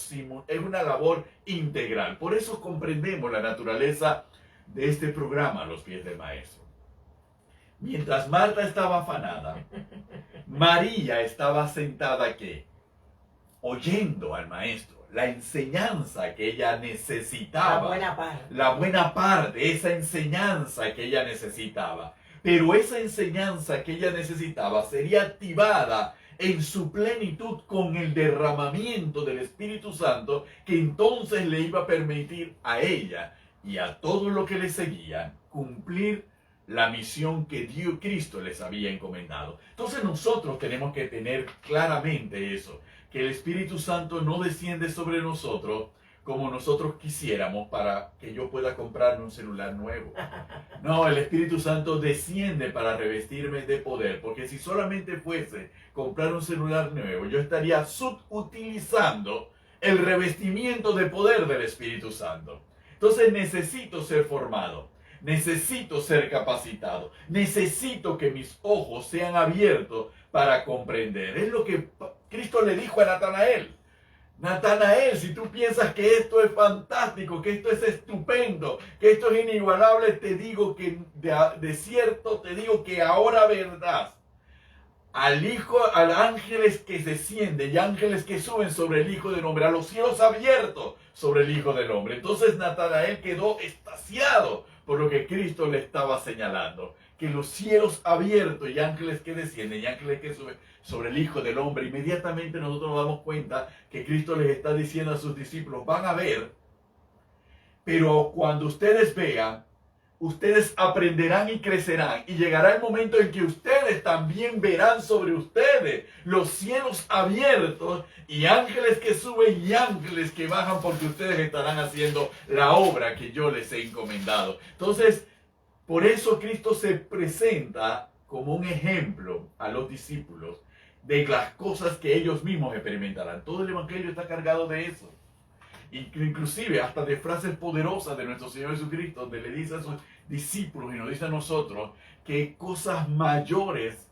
integral. Por eso comprendemos la naturaleza de este programa, A los Pies del Maestro. Mientras Marta estaba afanada, María estaba sentada, ¿qué? Oyendo al maestro, la enseñanza que ella necesitaba. La buena parte. La buena parte, esa enseñanza que ella necesitaba. Pero esa enseñanza que ella necesitaba sería activada en su plenitud con el derramamiento del Espíritu Santo, que entonces le iba a permitir a ella y a todos los que le seguían cumplir la misión que Dios Cristo les había encomendado. Entonces nosotros tenemos que tener claramente eso, que el Espíritu Santo no desciende sobre nosotros como nosotros quisiéramos para que yo pueda comprarme un celular nuevo. No, el Espíritu Santo desciende para revestirme de poder, porque si solamente fuese comprar un celular nuevo, yo estaría subutilizando el revestimiento de poder del Espíritu Santo. Entonces necesito ser formado, necesito ser capacitado, necesito que mis ojos sean abiertos para comprender. Es lo que Cristo le dijo a Natanael. Natanael, si tú piensas que esto es fantástico, que esto es estupendo, que esto es inigualable, te digo que de cierto te digo que ahora verás al ángeles que descienden y ángeles que suben sobre el Hijo del Hombre, a los cielos abiertos sobre el Hijo del Hombre. Entonces Natanael quedó extasiado por lo que Cristo le estaba señalando, que los cielos abiertos y ángeles que descienden y ángeles que suben sobre el Hijo del Hombre. Inmediatamente nosotros nos damos cuenta que Cristo les está diciendo a sus discípulos, van a ver, pero cuando ustedes vean, ustedes aprenderán y crecerán, y llegará el momento en que ustedes también verán sobre ustedes los cielos abiertos y ángeles que suben y ángeles que bajan, porque ustedes estarán haciendo la obra que yo les he encomendado. Entonces, por eso Cristo se presenta como un ejemplo a los discípulos de las cosas que ellos mismos experimentarán. Todo el Evangelio está cargado de eso. Inclusive hasta de frases poderosas de nuestro Señor Jesucristo, donde le dice a sus discípulos y nos dice a nosotros que cosas mayores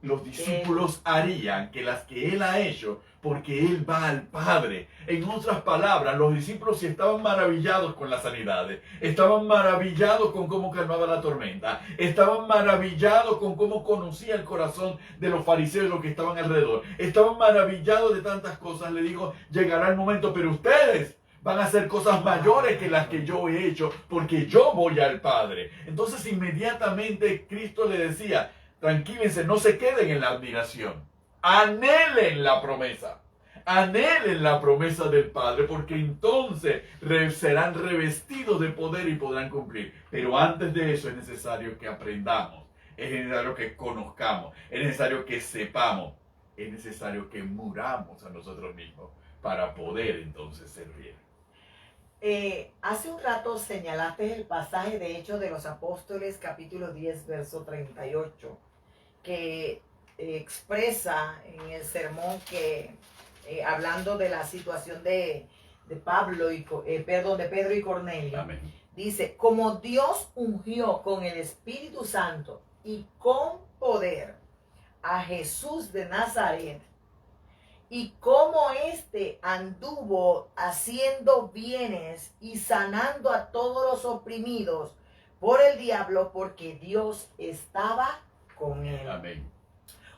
los discípulos harían que las que Él ha hecho, porque Él va al Padre. En otras palabras, los discípulos sí estaban maravillados con las sanidades, estaban maravillados con cómo calmaba la tormenta, estaban maravillados con cómo conocía el corazón de los fariseos y los que estaban alrededor, estaban maravillados de tantas cosas. Le digo, llegará el momento, pero ustedes van a hacer cosas mayores que las que yo he hecho, porque yo voy al Padre. Entonces inmediatamente Cristo le decía, tranquílense, no se queden en la admiración. Anhelen la promesa. Anhelen la promesa del Padre, porque entonces serán revestidos de poder y podrán cumplir. Pero antes de eso es necesario que aprendamos. Es necesario que conozcamos. Es necesario que sepamos. Es necesario que muramos a nosotros mismos para poder entonces servir. Hace un rato señalaste el pasaje de Hechos de los Apóstoles, capítulo 10, verso 38, que expresa en el sermón que, hablando de la situación de Pedro y Cornelio, Amén. dice, como Dios ungió con el Espíritu Santo y con poder a Jesús de Nazaret, y cómo éste anduvo haciendo bienes y sanando a todos los oprimidos por el diablo, porque Dios estaba con él. Amén.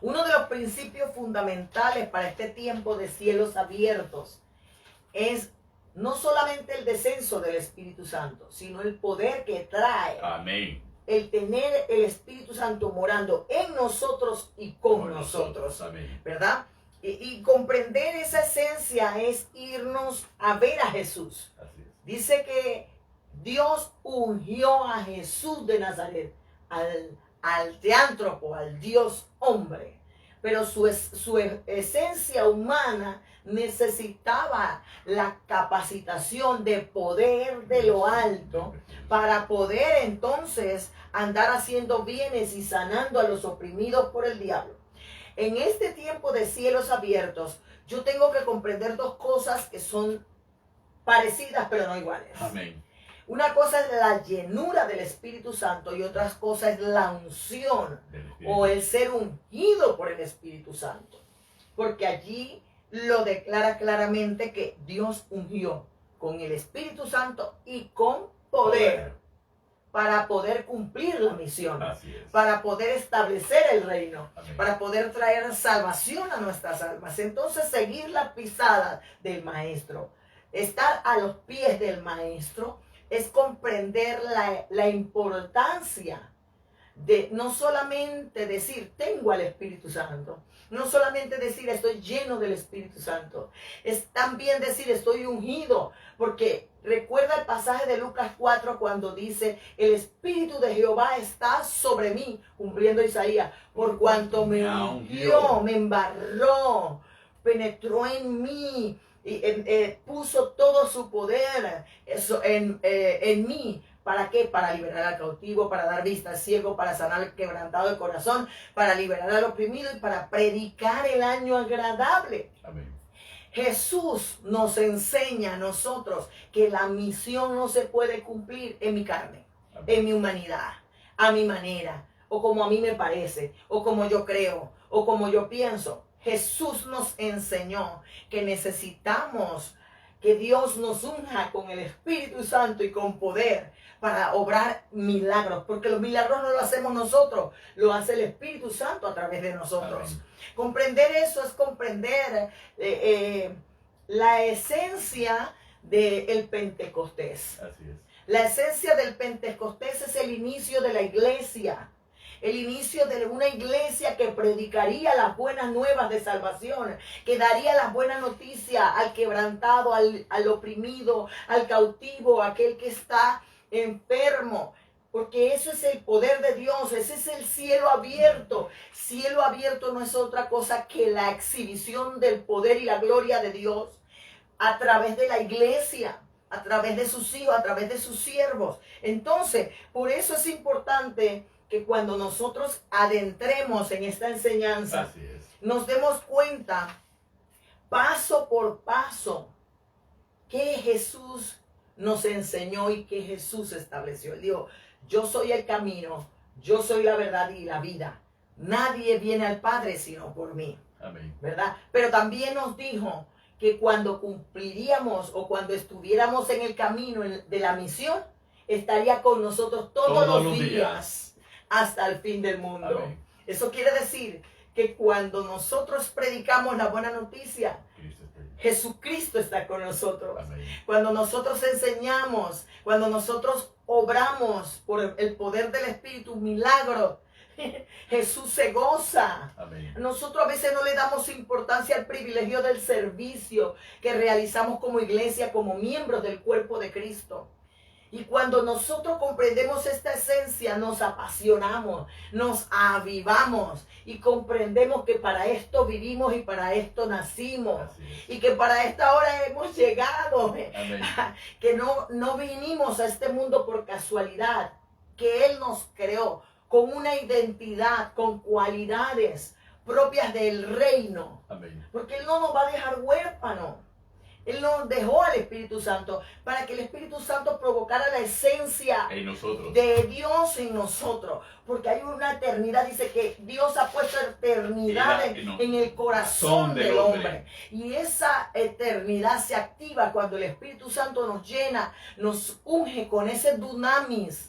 Uno de los principios fundamentales para este tiempo de cielos abiertos es no solamente el descenso del Espíritu Santo, sino el poder que trae. Amén. El tener el Espíritu Santo morando en nosotros y con nosotros. Amén. ¿Verdad? Y comprender esa esencia es irnos a ver a Jesús. Así es. Dice que Dios ungió a Jesús de Nazaret, al teántropo, al Dios hombre. Pero su esencia humana necesitaba la capacitación de poder de lo alto para poder entonces andar haciendo bienes y sanando a los oprimidos por el diablo. En este tiempo de cielos abiertos, yo tengo que comprender dos cosas que son parecidas pero no iguales. Amén. Una cosa es la llenura del Espíritu Santo y otra cosa es la unción o el ser ungido por el Espíritu Santo. Porque allí lo declara claramente que Dios ungió con el Espíritu Santo y con poder. para poder cumplir la misión, Así es. para poder establecer el reino, Amén. para poder traer salvación a nuestras almas. Entonces, seguir las pisadas del Maestro, estar a los pies del Maestro, es comprender la importancia de no solamente decir tengo al Espíritu Santo, no solamente decir estoy lleno del Espíritu Santo, es también decir estoy ungido, porque recuerda el pasaje de Lucas 4 cuando dice el Espíritu de Jehová está sobre mí, cumpliendo Isaías, por cuanto me ungió, me embarró, penetró en mí, y puso todo su poder en mí. ¿Para qué? Para liberar al cautivo, para dar vista al ciego, para sanar al quebrantado de corazón, para liberar al oprimido y para predicar el año agradable. Amén. Jesús nos enseña a nosotros que la misión no se puede cumplir en mi carne, Amén. en mi humanidad, a mi manera, o como a mí me parece, o como yo creo, o como yo pienso. Jesús nos enseñó que necesitamos que Dios nos unja con el Espíritu Santo y con poder para obrar milagros, porque los milagros no los hacemos nosotros, lo hace el Espíritu Santo a través de nosotros. Amén. Comprender eso es comprender la esencia del Pentecostés. Así es. La esencia del Pentecostés es el inicio de la iglesia. El inicio de una iglesia que predicaría las buenas nuevas de salvación, que daría las buenas noticias al quebrantado, al oprimido, al cautivo, aquel que está enfermo. Porque eso es el poder de Dios, ese es el cielo abierto. Cielo abierto no es otra cosa que la exhibición del poder y la gloria de Dios a través de la iglesia, a través de sus hijos, a través de sus siervos. Entonces, por eso es importante que cuando nosotros adentremos en esta enseñanza, Así es. nos demos cuenta, paso por paso, que Jesús nos enseñó y que Jesús estableció. Él dijo, yo soy el camino, yo soy la verdad y la vida. Nadie viene al Padre sino por mí. Amén. ¿Verdad? Pero también nos dijo que cuando cumpliríamos o cuando estuviéramos en el camino de la misión, estaría con nosotros todos los días hasta el fin del mundo. Amén. Eso quiere decir que cuando nosotros predicamos la buena noticia, Cristo está ahí. Jesucristo está con nosotros. Amén. Cuando nosotros enseñamos, cuando nosotros obramos por el poder del Espíritu, milagros, Jesús se goza. Amén. Nosotros a veces no le damos importancia al privilegio del servicio que realizamos como iglesia, como miembros del cuerpo de Cristo. Y cuando nosotros comprendemos esta esencia, nos apasionamos, nos avivamos y comprendemos que para esto vivimos y para esto nacimos. Así es. Y que para esta hora hemos llegado. Amén. Que no vinimos a este mundo por casualidad, que Él nos creó con una identidad, con cualidades propias del reino. Amén. Porque Él no nos va a dejar huérfanos. Él nos dejó al Espíritu Santo para que el Espíritu Santo provocara la esencia En nosotros. de Dios en nosotros. Porque hay una eternidad, dice que Dios ha puesto eternidad en el corazón del hombre. Y esa eternidad se activa cuando el Espíritu Santo nos llena, nos unge con ese dunamis.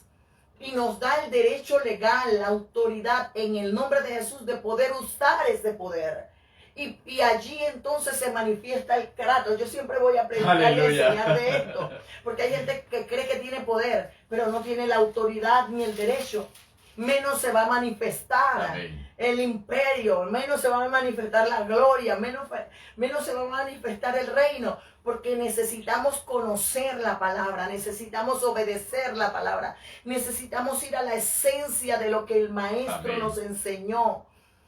Y nos da el derecho legal, la autoridad en el nombre de Jesús de poder usar ese poder. Y allí entonces se manifiesta el Kratos. Yo siempre voy a predicar Aleluya. y enseñar de esto. Porque hay gente que cree que tiene poder, pero no tiene la autoridad ni el derecho. Menos se va a manifestar Amén. el imperio, menos se va a manifestar la gloria, menos se va a manifestar el reino. Porque necesitamos conocer la palabra, necesitamos obedecer la palabra, necesitamos ir a la esencia de lo que el Maestro Amén. nos enseñó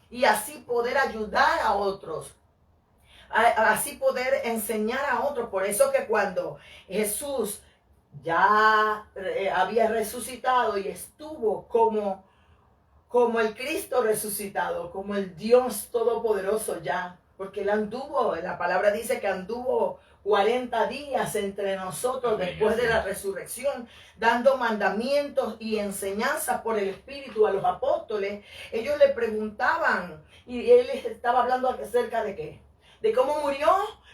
y así poder ayudar a otros, así poder enseñar a otros. Por eso que cuando Jesús ya había resucitado y estuvo como el Cristo resucitado, como el Dios todopoderoso ya, porque él anduvo, la palabra dice que anduvo 40 días entre nosotros. Amén. Después de la resurrección, dando mandamientos y enseñanzas por el Espíritu a los apóstoles. Ellos le preguntaban y él les estaba hablando acerca de qué, de cómo murió,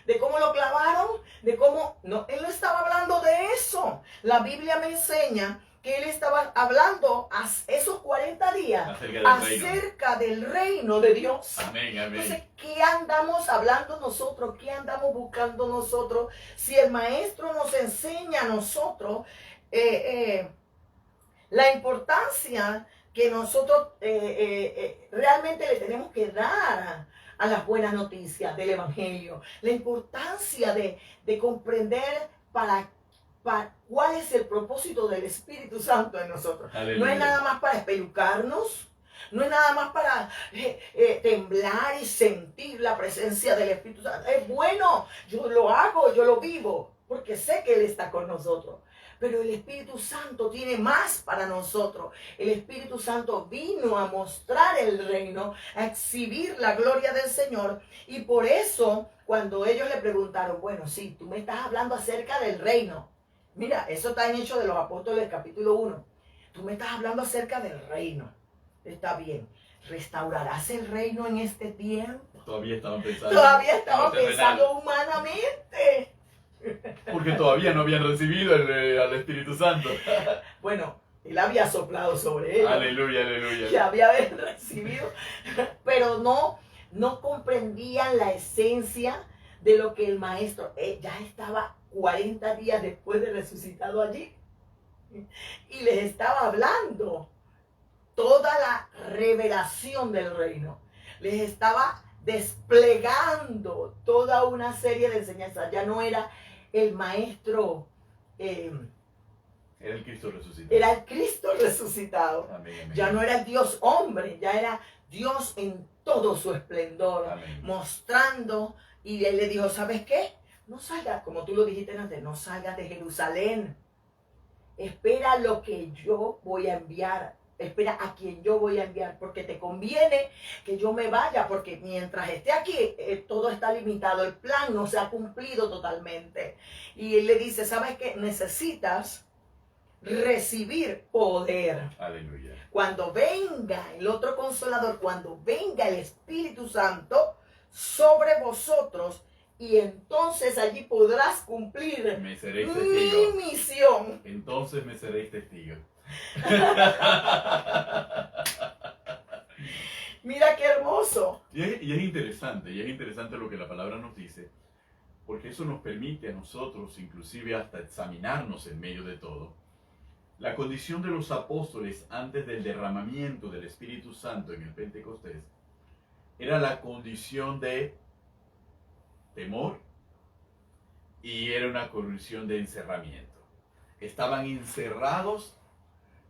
de cómo lo clavaron, de cómo... No, él no estaba hablando de eso. La Biblia me enseña que él estaba hablando esos 40 días acerca del reino de Dios. Amén, amén. Entonces, ¿qué andamos hablando nosotros? ¿Qué andamos buscando nosotros? Si el maestro nos enseña a nosotros la importancia que nosotros realmente le tenemos que dar a las buenas noticias del Evangelio, la importancia de comprender cuál es el propósito del Espíritu Santo en nosotros. Aleluya. No es nada más para espelucarnos, no es nada más para temblar y sentir la presencia del Espíritu Santo. Es bueno, yo lo hago, yo lo vivo, porque sé que Él está con nosotros. Pero el Espíritu Santo tiene más para nosotros. El Espíritu Santo vino a mostrar el reino, a exhibir la gloria del Señor. Y por eso, cuando ellos le preguntaron, bueno, sí, tú me estás hablando acerca del reino. Mira, eso está en Hechos de los Apóstoles, capítulo 1. Tú me estás hablando acerca del reino. Está bien. ¿Restaurarás el reino en este tiempo? Todavía estaban pensando. Todavía estaban pensando humanamente. Porque todavía no habían recibido al Espíritu Santo. Bueno, él había soplado sobre ellos. Aleluya, aleluya. Que había recibido, pero no comprendían la esencia de lo que el maestro ya estaba 40 días después de resucitado allí. Y les estaba hablando toda la revelación del reino. Les estaba desplegando toda una serie de enseñanzas. Ya no era el maestro, era el Cristo resucitado. Era el Cristo resucitado. Amén, amén. Ya no era el Dios hombre, ya era Dios en todo su esplendor, Amén. mostrando. Y él le dijo, ¿sabes qué? No salgas, como tú lo dijiste antes, no salgas de Jerusalén. Espera lo que yo voy a enviar. Espera a quien yo voy a enviar, porque te conviene que yo me vaya, porque mientras esté aquí, todo está limitado, el plan no se ha cumplido totalmente. Y él le dice, ¿sabes qué? Necesitas recibir poder. Aleluya. Cuando venga el otro consolador, cuando venga el Espíritu Santo sobre vosotros, y entonces allí podrás cumplir Me seréis mi testigo. misión. Entonces me seréis testigo. Mira qué hermoso. Y es interesante lo que la palabra nos dice, porque eso nos permite a nosotros, inclusive hasta examinarnos en medio de todo. La condición de los apóstoles antes del derramamiento del Espíritu Santo en el Pentecostés era la condición de temor y era una condición de encerramiento. Estaban encerrados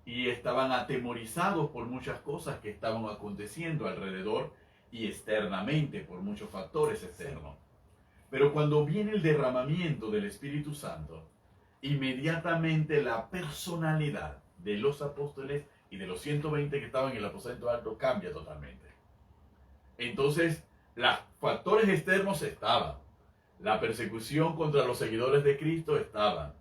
y estaban atemorizados por muchas cosas que estaban aconteciendo alrededor y externamente por muchos factores externos. Pero cuando viene el derramamiento del Espíritu Santo, inmediatamente la personalidad de los apóstoles y de los 120 que estaban en el aposento alto cambia totalmente. Entonces, los factores externos estaban. La persecución contra los seguidores de Cristo estaban.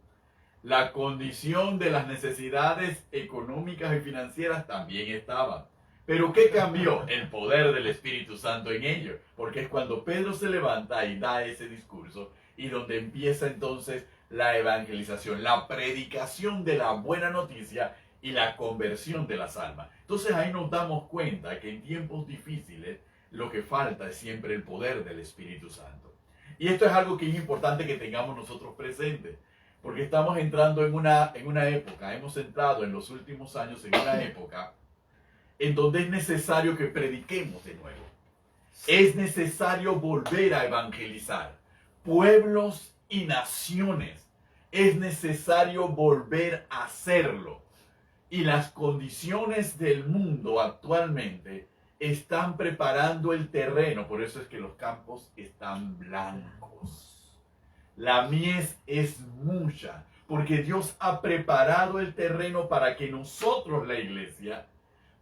La condición de las necesidades económicas y financieras también estaba. Pero ¿qué cambió? El poder del Espíritu Santo en ellos. Porque es cuando Pedro se levanta y da ese discurso y donde empieza entonces la evangelización, la predicación de la buena noticia y la conversión de las almas. Entonces ahí nos damos cuenta que en tiempos difíciles lo que falta es siempre el poder del Espíritu Santo. Y esto es algo que es importante que tengamos nosotros presentes. Porque estamos entrando en una época, hemos entrado en los últimos años en una época en donde es necesario que prediquemos de nuevo. Es necesario volver a evangelizar pueblos y naciones. Es necesario volver a hacerlo. Y las condiciones del mundo actualmente están preparando el terreno. Por eso es que los campos están blancos. La mies es mucha, porque Dios ha preparado el terreno para que nosotros, la iglesia,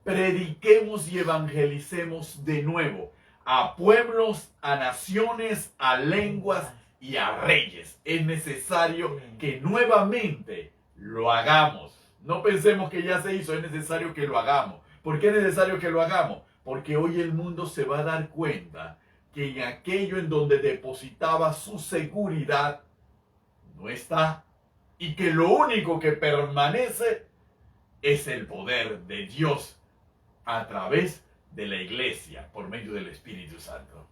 prediquemos y evangelicemos de nuevo a pueblos, a naciones, a lenguas y a reyes. Es necesario que nuevamente lo hagamos. No pensemos que ya se hizo, es necesario que lo hagamos. ¿Por qué es necesario que lo hagamos? Porque hoy el mundo se va a dar cuenta que en aquello en donde depositaba su seguridad no está, y que lo único que permanece es el poder de Dios a través de la iglesia por medio del Espíritu Santo.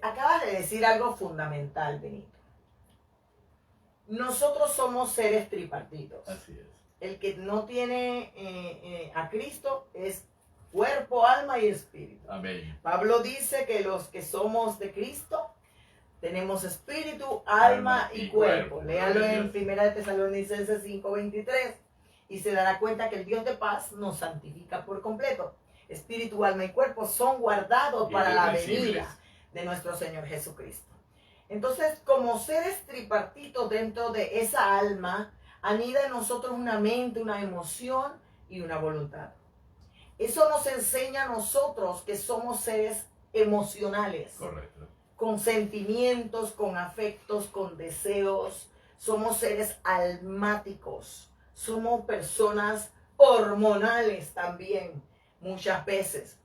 Acabas de decir algo fundamental, Benito. Nosotros somos seres tripartitos. Así es. El que no tiene a Cristo es cuerpo, alma y espíritu. Amén. Pablo dice que los que somos de Cristo tenemos espíritu, alma y cuerpo. Léalo en 1 Tesalonicenses 5:23 y se dará cuenta que el Dios de paz nos santifica por completo. Espíritu, alma y cuerpo son guardados para la venida de nuestro Señor Jesucristo. Entonces, como seres tripartitos dentro de esa alma, anida en nosotros una mente, una emoción y una voluntad. Eso nos enseña a nosotros que somos seres emocionales. Correcto. Con sentimientos, con afectos, con deseos. Somos seres almáticos. Somos personas hormonales también, muchas veces.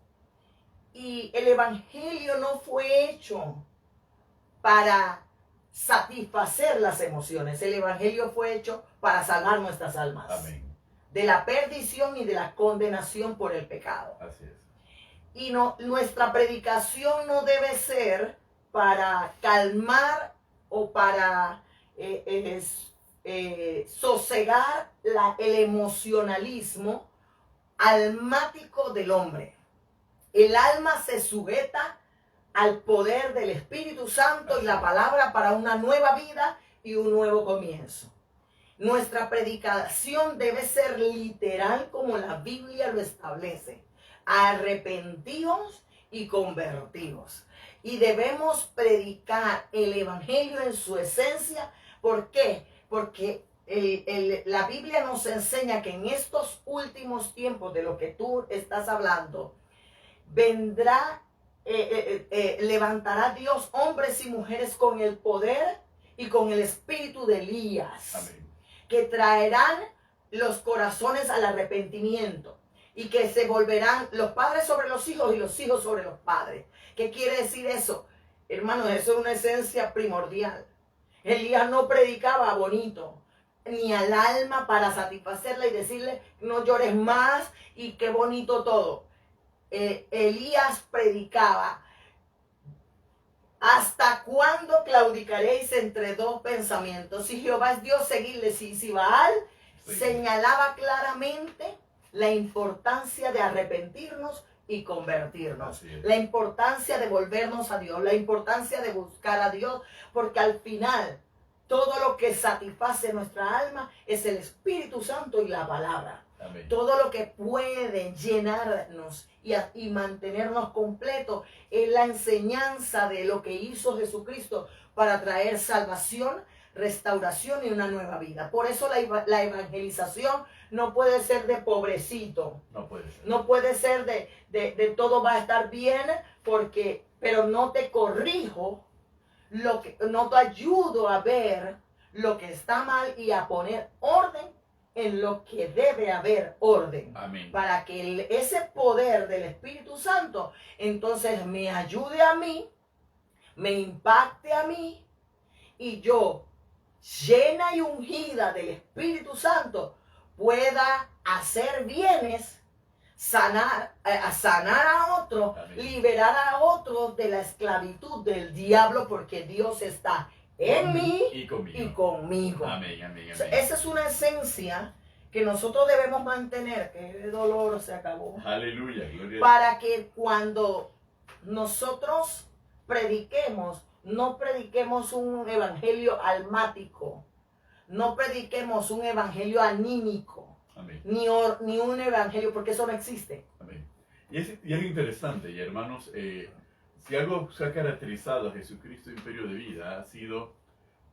Y el evangelio no fue hecho para satisfacer las emociones. El evangelio fue hecho para salvar nuestras almas. Amén. De la perdición y de la condenación por el pecado. Así es. Y nuestra predicación no debe ser para calmar o para sosegar el emocionalismo almático del hombre. El alma se sujeta al poder del Espíritu Santo y la palabra para una nueva vida y un nuevo comienzo. Nuestra predicación debe ser literal como la Biblia lo establece. Arrepentidos y convertidos. Y debemos predicar el evangelio en su esencia. ¿Por qué? Porque la Biblia nos enseña que en estos últimos tiempos de lo que tú estás hablando, levantará Dios hombres y mujeres con el poder y con el espíritu de Elías. Amén. Que traerán los corazones al arrepentimiento y que se volverán los padres sobre los hijos y los hijos sobre los padres. ¿Qué quiere decir eso? Hermanos, eso es una esencia primordial. Elías no predicaba bonito, ni al alma para satisfacerla y decirle no llores más y qué bonito todo. Elías predicaba: ¿hasta cuándo claudicaréis entre dos pensamientos? Si Jehová es Dios, seguidle. Si Baal, señalaba claramente la importancia de arrepentirnos y convertirnos. La importancia de volvernos a Dios, la importancia de buscar a Dios, porque al final todo lo que satisface nuestra alma es el Espíritu Santo y la palabra. Amén. Todo lo que puede llenarnos y mantenernos completos es la enseñanza de lo que hizo Jesucristo para traer salvación, restauración y una nueva vida. Por eso la evangelización no puede ser de pobrecito. No puede ser. No puede ser de todo va a estar bien, pero no te corrijo, no te ayudo a ver lo que está mal y a poner orden en lo que debe haber orden. Amén. Para que ese poder del Espíritu Santo entonces me ayude a mí, me impacte a mí, y yo, llena y ungida del Espíritu Santo, pueda hacer bienes, sanar a otros, liberar a otros de la esclavitud del diablo, porque Dios está en mí y conmigo. Amén, amén, amén. Esa es una esencia que nosotros debemos mantener, que el dolor se acabó. Aleluya, gloria. Para que cuando nosotros prediquemos, no prediquemos un evangelio almático, no prediquemos un evangelio anímico, amén, ni un evangelio, porque eso no existe. Amén. Y es interesante, y hermanos, si algo se ha caracterizado a Jesucristo Imperio de Vida, ha sido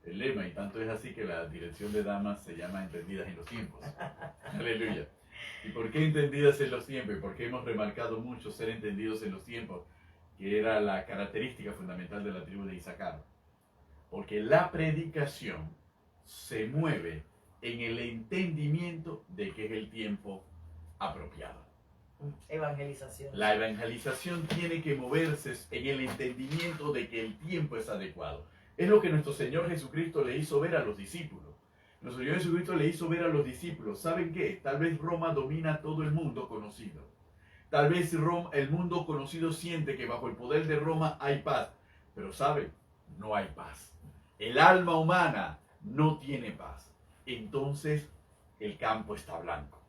el lema, y tanto es así que la dirección de damas se llama Entendidas en los Tiempos. Aleluya. ¿Y por qué entendidas en los tiempos? Porque hemos remarcado mucho ser entendidos en los tiempos, que era la característica fundamental de la tribu de Isaacar. Porque la predicación se mueve en el entendimiento de que es el tiempo apropiado. Evangelización. La evangelización tiene que moverse en el entendimiento de que el tiempo es adecuado. Es lo que nuestro Señor Jesucristo le hizo ver a los discípulos. Nuestro Señor Jesucristo le hizo ver a los discípulos, ¿saben qué? Tal vez Roma domina todo el mundo conocido. Tal vez el mundo conocido siente que bajo el poder de Roma hay paz. Pero ¿saben? No hay paz. El alma humana no tiene paz. Entonces el campo está blanco.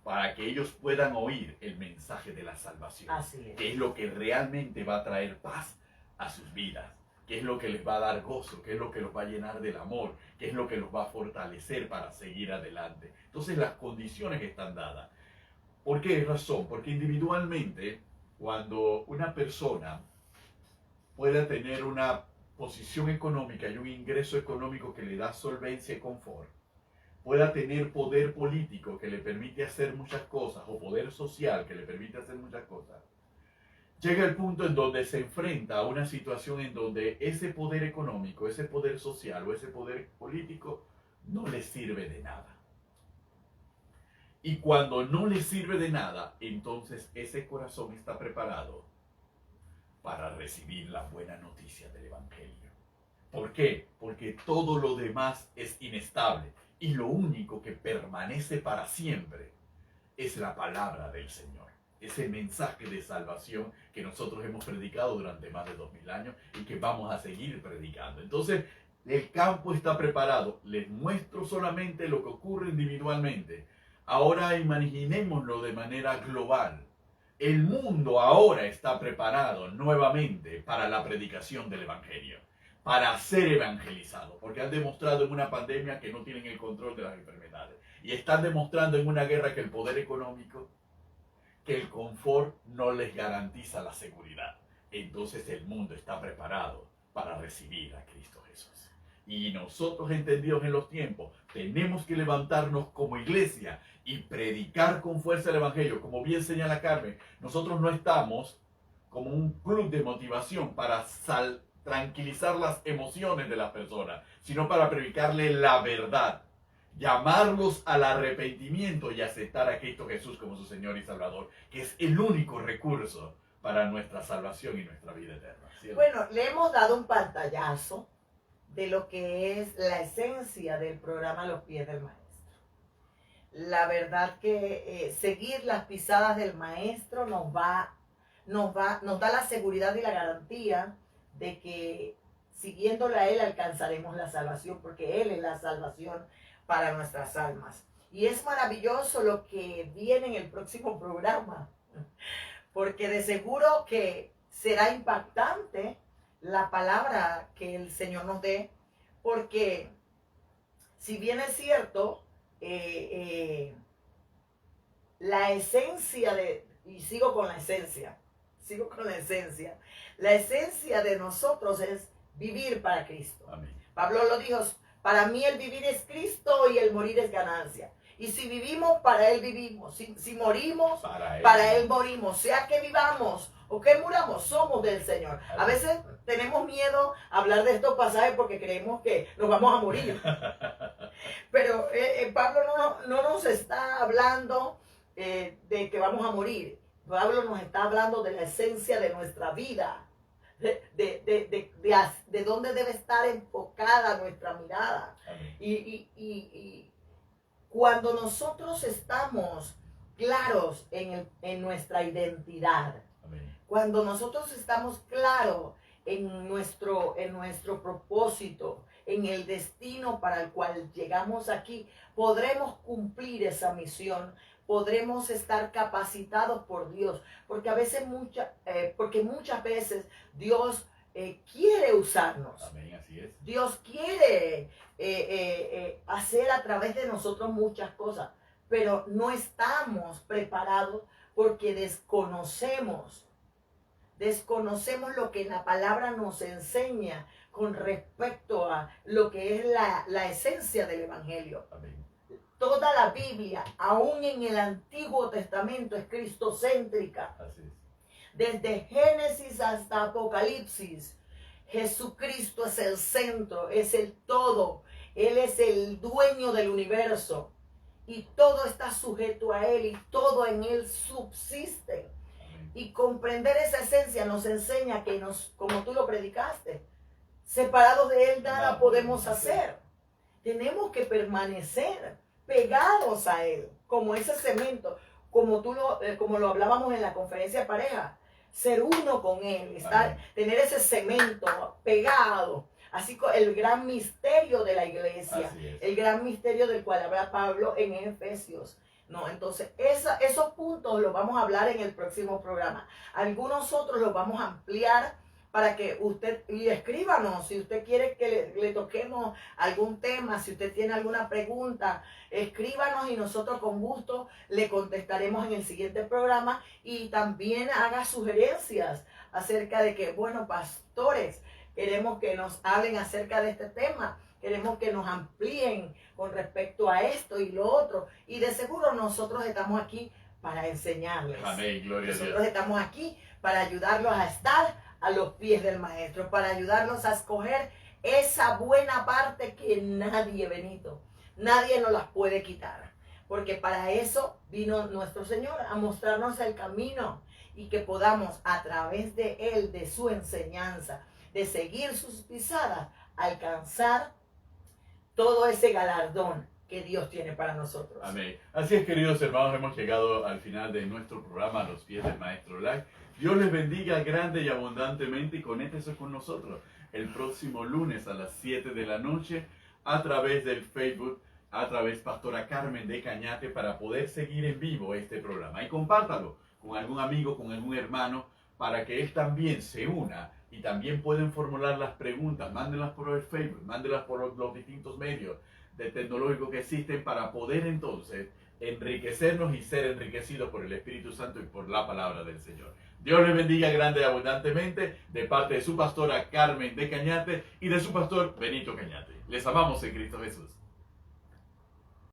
Para que ellos puedan oír el mensaje de la salvación. Así es. Que es lo que realmente va a traer paz a sus vidas. Que es lo que les va a dar gozo. Que es lo que los va a llenar del amor. Que es lo que los va a fortalecer para seguir adelante. Entonces las condiciones están dadas. ¿Por qué razón? Porque individualmente, cuando una persona pueda tener una posición económica y un ingreso económico que le da solvencia y confort, pueda tener poder político que le permite hacer muchas cosas, o poder social que le permite hacer muchas cosas, llega el punto en donde se enfrenta a una situación en donde ese poder económico, ese poder social o ese poder político no le sirve de nada. Y cuando no le sirve de nada, entonces ese corazón está preparado para recibir la buena noticia del Evangelio. ¿Por qué? Porque todo lo demás es inestable y lo único que permanece para siempre es la palabra del Señor. Ese mensaje de salvación que nosotros hemos predicado durante más de 2000 años y que vamos a seguir predicando. Entonces, el campo está preparado. Les muestro solamente lo que ocurre individualmente. Ahora imaginémoslo de manera global. El mundo ahora está preparado nuevamente para la predicación del Evangelio, para ser evangelizado, porque han demostrado en una pandemia que no tienen el control de las enfermedades y están demostrando en una guerra que el poder económico, que el confort no les garantiza la seguridad. Entonces el mundo está preparado para recibir a Cristo Jesús. Y nosotros, entendidos en los tiempos, tenemos que levantarnos como iglesia y predicar con fuerza el Evangelio. Como bien señala Carmen, nosotros no estamos como un club de motivación para tranquilizar las emociones de las personas, sino para predicarle la verdad, llamarlos al arrepentimiento y aceptar a Cristo Jesús como su Señor y Salvador, que es el único recurso para nuestra salvación y nuestra vida eterna. ¿Cierto? Bueno, le hemos dado un pantallazo de lo que es la esencia del programa Los Pies del Maestro. La verdad que seguir las pisadas del Maestro nos da la seguridad y la garantía de que siguiéndole a Él alcanzaremos la salvación, porque Él es la salvación para nuestras almas. Y es maravilloso lo que viene en el próximo programa, porque de seguro que será impactante la palabra que el Señor nos dé, porque si bien es cierto, la esencia y sigo con la esencia de nosotros es vivir para Cristo. Amén. Pablo lo dijo, para mí el vivir es Cristo y el morir es ganancia. Y si vivimos, para Él vivimos. Si morimos, para Él morimos. Sea que vivamos o que muramos, somos del Señor. A veces tenemos miedo a hablar de estos pasajes porque creemos que nos vamos a morir. Pero Pablo no nos está hablando de que vamos a morir. Pablo nos está hablando de la esencia de nuestra vida. De dónde debe estar enfocada nuestra mirada. Y cuando nosotros estamos claros en nuestra identidad, amén, cuando nosotros estamos claros en nuestro propósito, en el destino para el cual llegamos aquí, podremos cumplir esa misión, podremos estar capacitados por Dios, porque a veces muchas veces Dios quiere usarnos. Amén, así es. Dios quiere hacer a través de nosotros muchas cosas, pero no estamos preparados porque desconocemos lo que la palabra nos enseña con respecto a lo que es la esencia del Evangelio. Amén. Toda la Biblia, aún en el Antiguo Testamento, es cristocéntrica. Así es. Desde Génesis hasta Apocalipsis, Jesucristo es el centro, es el todo. Él es el dueño del universo y todo está sujeto a Él y todo en Él subsiste. Y comprender esa esencia nos enseña que como tú lo predicaste, separados de Él nada podemos hacer. tenemos que permanecer pegados a Él, como ese cemento, como lo hablábamos en la conferencia de pareja, ser uno con Él, tener ese cemento pegado, así como el gran misterio de la iglesia, el gran misterio del cual habla Pablo en Efesios. No, entonces esos puntos los vamos a hablar en el próximo programa. Algunos otros los vamos a ampliar para que usted, y escríbanos si usted quiere que le toquemos algún tema, si usted tiene alguna pregunta, escríbanos y nosotros con gusto le contestaremos en el siguiente programa. Y también haga sugerencias acerca de que, bueno, pastores, queremos que nos hablen acerca de este tema, queremos que nos amplíen con respecto a esto y lo otro. Y de seguro nosotros estamos aquí para enseñarles. Amén, gloria a Dios. Nosotros estamos aquí para ayudarlos a estar a los pies del Maestro, para ayudarlos a escoger esa buena parte que nadie, Benito, nadie nos las puede quitar. Porque para eso vino nuestro Señor, a mostrarnos el camino y que podamos a través de Él, de su enseñanza, de seguir sus pisadas, alcanzar todo ese galardón que Dios tiene para nosotros. Amén. Así es, queridos hermanos, hemos llegado al final de nuestro programa A los Pies del Maestro Live. Dios les bendiga grande y abundantemente y conéctense con nosotros el próximo lunes a las 7 de la noche a través del Facebook, a través Pastora Carmen de Cañate, para poder seguir en vivo este programa. Y compártalo con algún amigo, con algún hermano, para que él también se una y también pueden formular las preguntas. Mándenlas por el Facebook, mándenlas por los distintos medios de tecnológicos que existen para poder entonces enriquecernos y ser enriquecidos por el Espíritu Santo y por la palabra del Señor. Dios les bendiga grande y abundantemente de parte de su pastora Carmen de Cañate y de su pastor Benito Cañate. Les amamos en Cristo Jesús.